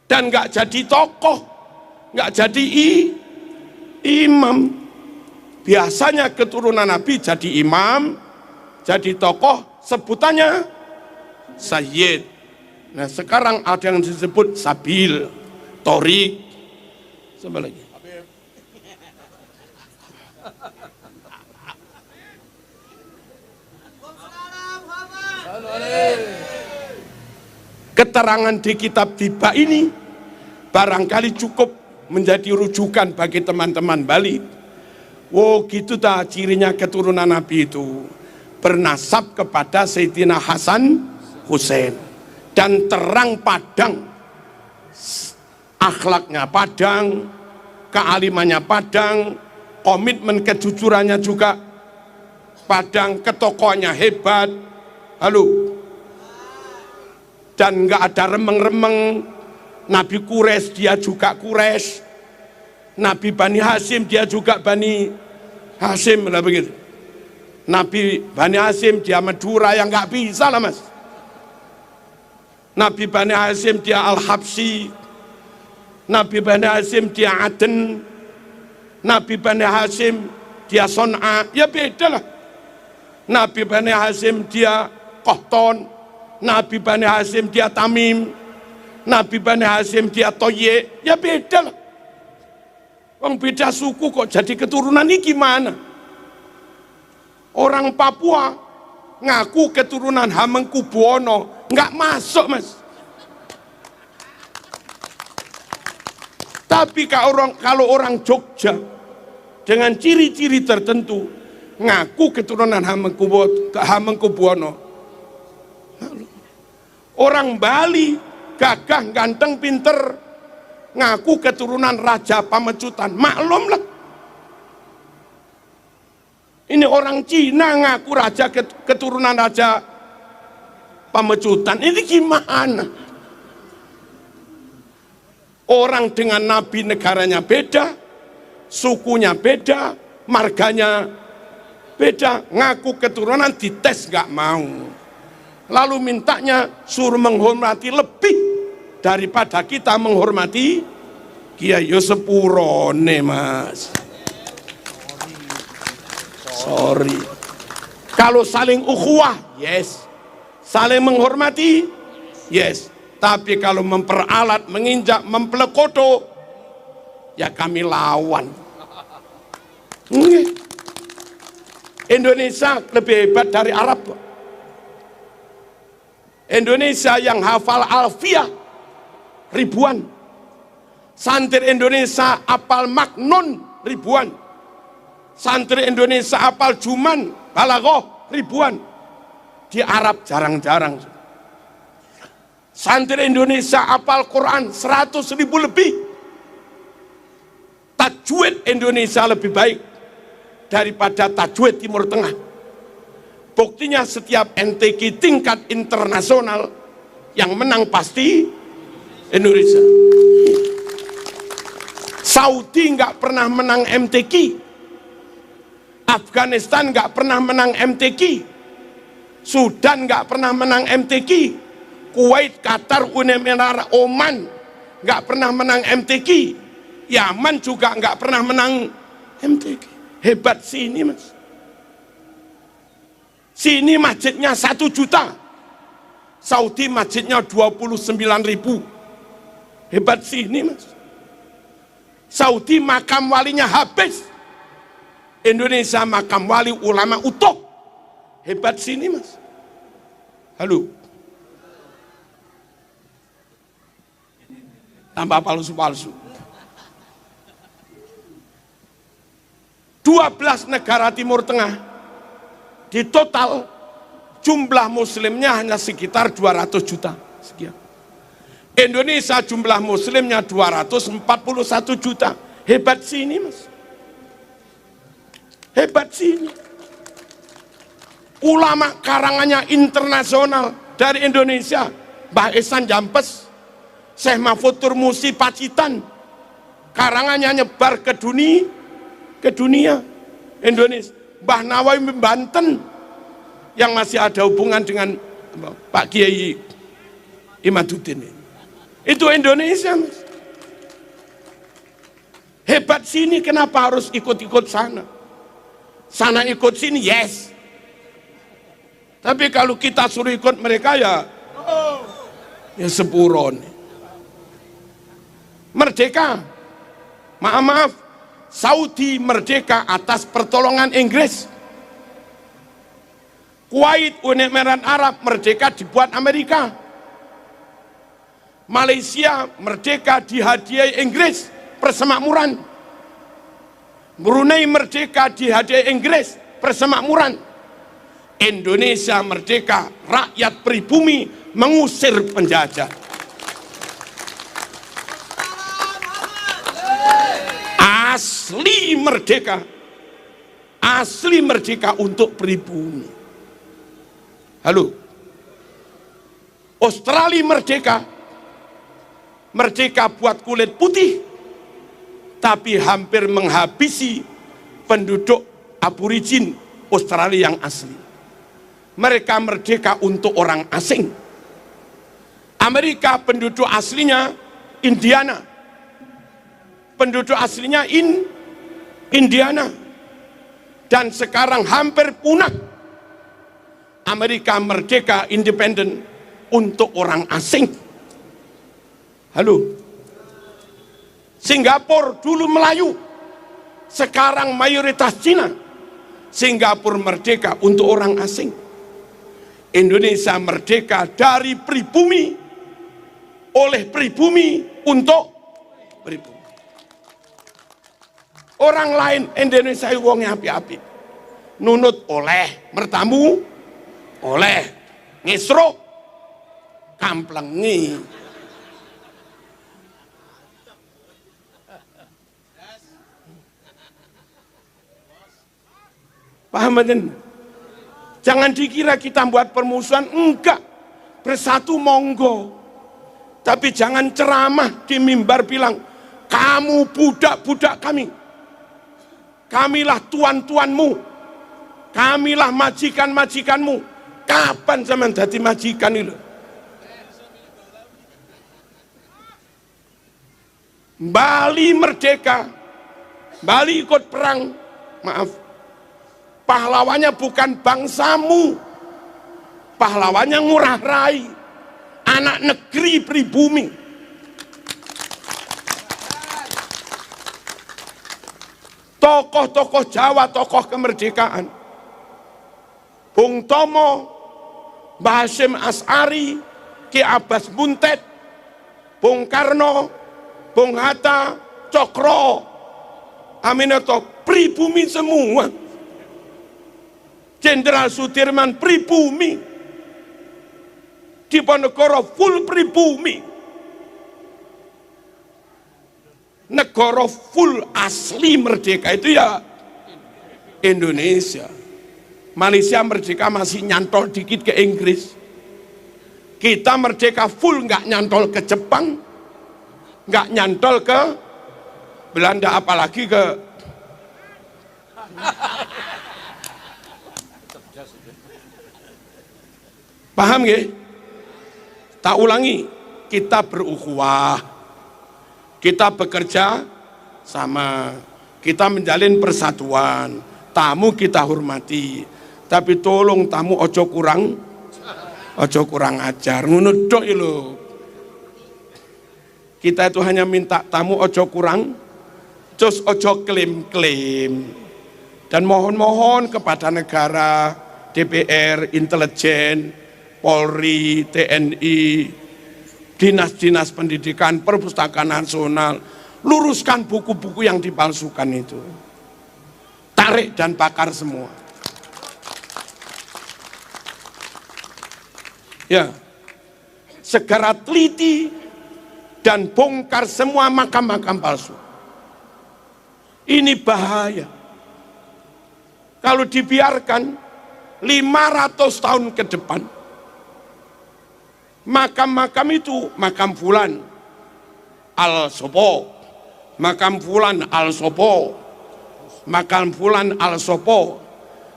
dan nggak jadi tokoh, nggak jadi imam. Biasanya keturunan Nabi jadi imam, jadi tokoh, sebutannya sayyid. Nah sekarang ada yang disebut sabil, torik, sama lagi. Keterangan di kitab Tiba ini barangkali cukup menjadi rujukan bagi teman-teman Bali. Oh gitu ta cirinya keturunan Nabi itu, bernasab kepada Sayyidina Hasan Hussein, dan terang padang, akhlaknya padang, kealimannya padang, komitmen kejujurannya juga padang, ketokohannya hebat. Halo, dan nggak ada remeng-remeng. Nabi Quraisy dia juga Quraisy, Nabi Bani Hasyim dia juga Bani Hasyim lah begitu. Nabi Bani Hasyim dia Madura, yang nggak bisa lah mas. Nabi Bani Hasyim dia Al-Habsi, Nabi Bani Hasyim dia Aden, Nabi Bani Hasyim dia Son'a, ya beda lah. Nabi Bani Hasyim dia Qahton, Nabi Bani Hasyim dia Tamim, Nabi Bani Hasyim dia Toye, ya beda lah. Orang beda suku kok jadi keturunan ini gimana? Orang Papua ngaku keturunan Hamengkubuwono, nggak masuk mas. Tapi kalau orang Jogja dengan ciri-ciri tertentu ngaku keturunan Hamengkubuwono. Orang Bali gagah, ganteng, pinter, ngaku keturunan Raja Pamecutan, maklum lah. Ini orang Cina ngaku keturunan Raja Pamecutan, ini gimana? Orang dengan Nabi negaranya beda, sukunya beda, marganya beda, ngaku keturunan dites nggak mau. Lalu mintanya suruh menghormati lebih daripada kita menghormati Kiai. Yo sepurone mas. Sorry. Kalau saling ukhuwah, yes. Saling menghormati, yes. Tapi kalau memperalat, menginjak, mempelekoto, ya kami lawan. Indonesia lebih hebat dari Arab. Indonesia yang hafal alfiah ribuan, santri Indonesia hafal maknun ribuan, santri Indonesia hafal juman balaghah ribuan. Di Arab jarang-jarang. Santri Indonesia hafal Quran 100.000 lebih. Tajwid Indonesia lebih baik daripada tajwid Timur Tengah. Buktinya setiap MTQ tingkat internasional yang menang pasti Indonesia. Saudi nggak pernah menang MTQ, Afghanistan nggak pernah menang MTQ, Sudan nggak pernah menang MTQ, Kuwait, Qatar, Uni Emirat, Oman nggak pernah menang MTQ, Yaman juga nggak pernah menang MTQ. Hebat sini mas. Sini masjidnya 1 juta, Saudi masjidnya 29.000. Hebat sini mas. Saudi makam walinya habis, Indonesia makam wali ulama utuh. Hebat sini mas. Halo. Tambah palsu-palsu. 12 negara Timur Tengah, di total jumlah muslimnya hanya sekitar 200 juta. Sekian. Indonesia jumlah muslimnya 241 juta. Hebat sini mas. Hebat sini. Ulama karangannya internasional dari Indonesia. Mbah Ihsan Jampes, Syekh Mahfud Turmusi Pacitan, karangannya nyebar ke dunia Indonesia. Mbah Nawawi Banten yang masih ada hubungan dengan Pak Kiai Imaduddin. Itu Indonesia mas. Hebat sini, kenapa harus ikut-ikut sana? Sana ikut sini yes, tapi kalau kita suruh ikut mereka ya sepuron. Merdeka, maaf, Saudi merdeka atas pertolongan Inggris. Kuwait, Uni Emirat Arab merdeka dibuat Amerika. Malaysia merdeka dihadiahi Inggris persemakmuran. Brunei merdeka dihadiahi Inggris persemakmuran. Indonesia merdeka, rakyat pribumi mengusir penjajah. Asli merdeka untuk pribumi. Halo. Australia merdeka buat kulit putih, tapi hampir menghabisi penduduk aborigin Australia yang asli. Mereka merdeka untuk orang asing. Amerika penduduk aslinya Indiana, penduduk aslinya Indiana, dan sekarang hampir punah. Amerika merdeka independen untuk orang asing. Halo. Singapura dulu Melayu, sekarang mayoritas Cina. Singapura merdeka untuk orang asing. Indonesia merdeka dari pribumi, oleh pribumi untuk pribumi. Orang lain Indonesia wongnya api-api. Nunut oleh, mertamu oleh, ngesrok kamplengi. Paham kan? Jangan dikira kita buat permusuhan, enggak. Bersatu monggo. Tapi jangan ceramah di mimbar bilang, kamu budak-budak kami. Kamilah tuan-tuanmu. Kamilah majikan-majikanmu. Kapan zaman jadi majikan itu? Bali merdeka. Bali ikut perang. Maaf. Pahlawannya bukan bangsamu, pahlawannya ngurah rai, anak negeri pribumi. Tokoh-tokoh Jawa, tokoh kemerdekaan, Bung Tomo, Mbah Hasyim As'ari, Ki Abbas Buntet, Bung Karno, Bung Hatta, Cokro, Aminoto, pribumi semua. Jenderal Sudirman pribumi, Diponegoro full pribumi, negara full asli merdeka itu ya Indonesia. Malaysia merdeka masih nyantol dikit ke Inggris. Kita merdeka full, nggak nyantol ke Jepang, nggak nyantol ke Belanda, apalagi ke paham ya? Tak ulangi, kita berukhuwah, kita bekerja sama, kita menjalin persatuan, tamu kita hormati, tapi tolong tamu ojo kurang ajar, ngono tok lho. Kita itu hanya minta tamu ojo kurang, terus ojo klaim-klaim. Dan mohon-mohon kepada negara, DPR, intelijen, Polri, TNI, dinas-dinas pendidikan, perpustakaan nasional, luruskan buku-buku yang dipalsukan itu. Tarik dan bakar semua. Ya, segera teliti dan bongkar semua makam-makam palsu. Ini bahaya. Kalau dibiarkan 500 tahun ke depan, makam-makam itu, makam fulan al-sopo, makam fulan al-sopo, makam fulan al-sopo.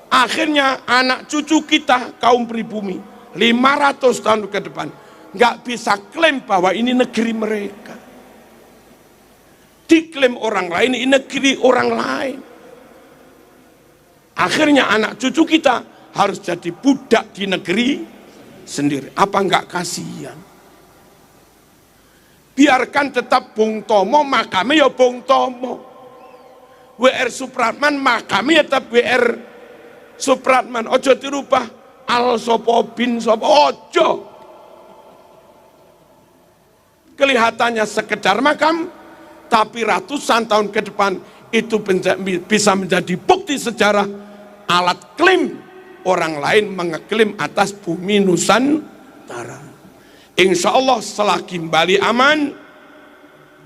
Akhirnya anak cucu kita kaum pribumi 500 tahun ke depan nggak bisa klaim bahwa ini negeri mereka. Diklaim orang lain, ini negeri orang lain. Akhirnya anak cucu kita harus jadi budak di negeri sendiri. Apa enggak kasihan? Biarkan tetap Bung Tomo, makamnya ya Bung Tomo. WR Supratman, makamnya tetap WR Supratman. Ojo dirubah al sopo bin sopo, ojo. Kelihatannya sekedar makam, tapi ratusan tahun ke depan itu bisa menjadi bukti sejarah, alat klaim orang lain mengeklaim atas bumi Nusantara. Insya Allah selagi Bali aman,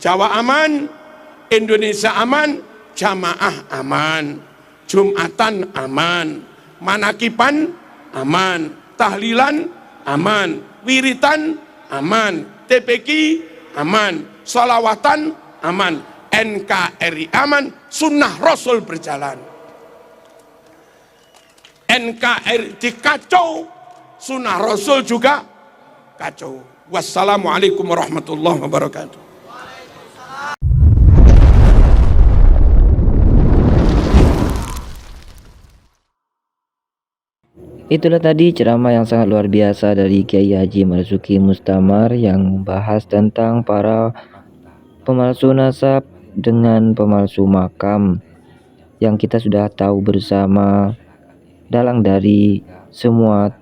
Jawa aman, Indonesia aman, jamaah aman, Jumatan aman, manakipan aman, tahlilan aman, wiritan aman, TPQ aman, sholawatan aman, NKRI aman, sunnah Rasul berjalan. NKRI dikacau, sunnah Rasul juga kacau. Wassalamualaikum warahmatullahi wabarakatuh. Itulah tadi ceramah yang sangat luar biasa dari Kiai Haji Marzuki Mustamar yang membahas tentang para pemalsu nasab dengan pemalsu makam yang kita sudah tahu bersama dalang dari semua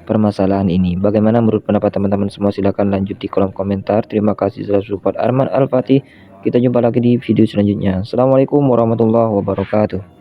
permasalahan ini. Bagaimana menurut pendapat teman-teman semua? Silahkan lanjut di kolom komentar. Terima kasih sudah support. Arman Al-Fatih. Kita jumpa lagi di video selanjutnya. Assalamualaikum warahmatullahi wabarakatuh.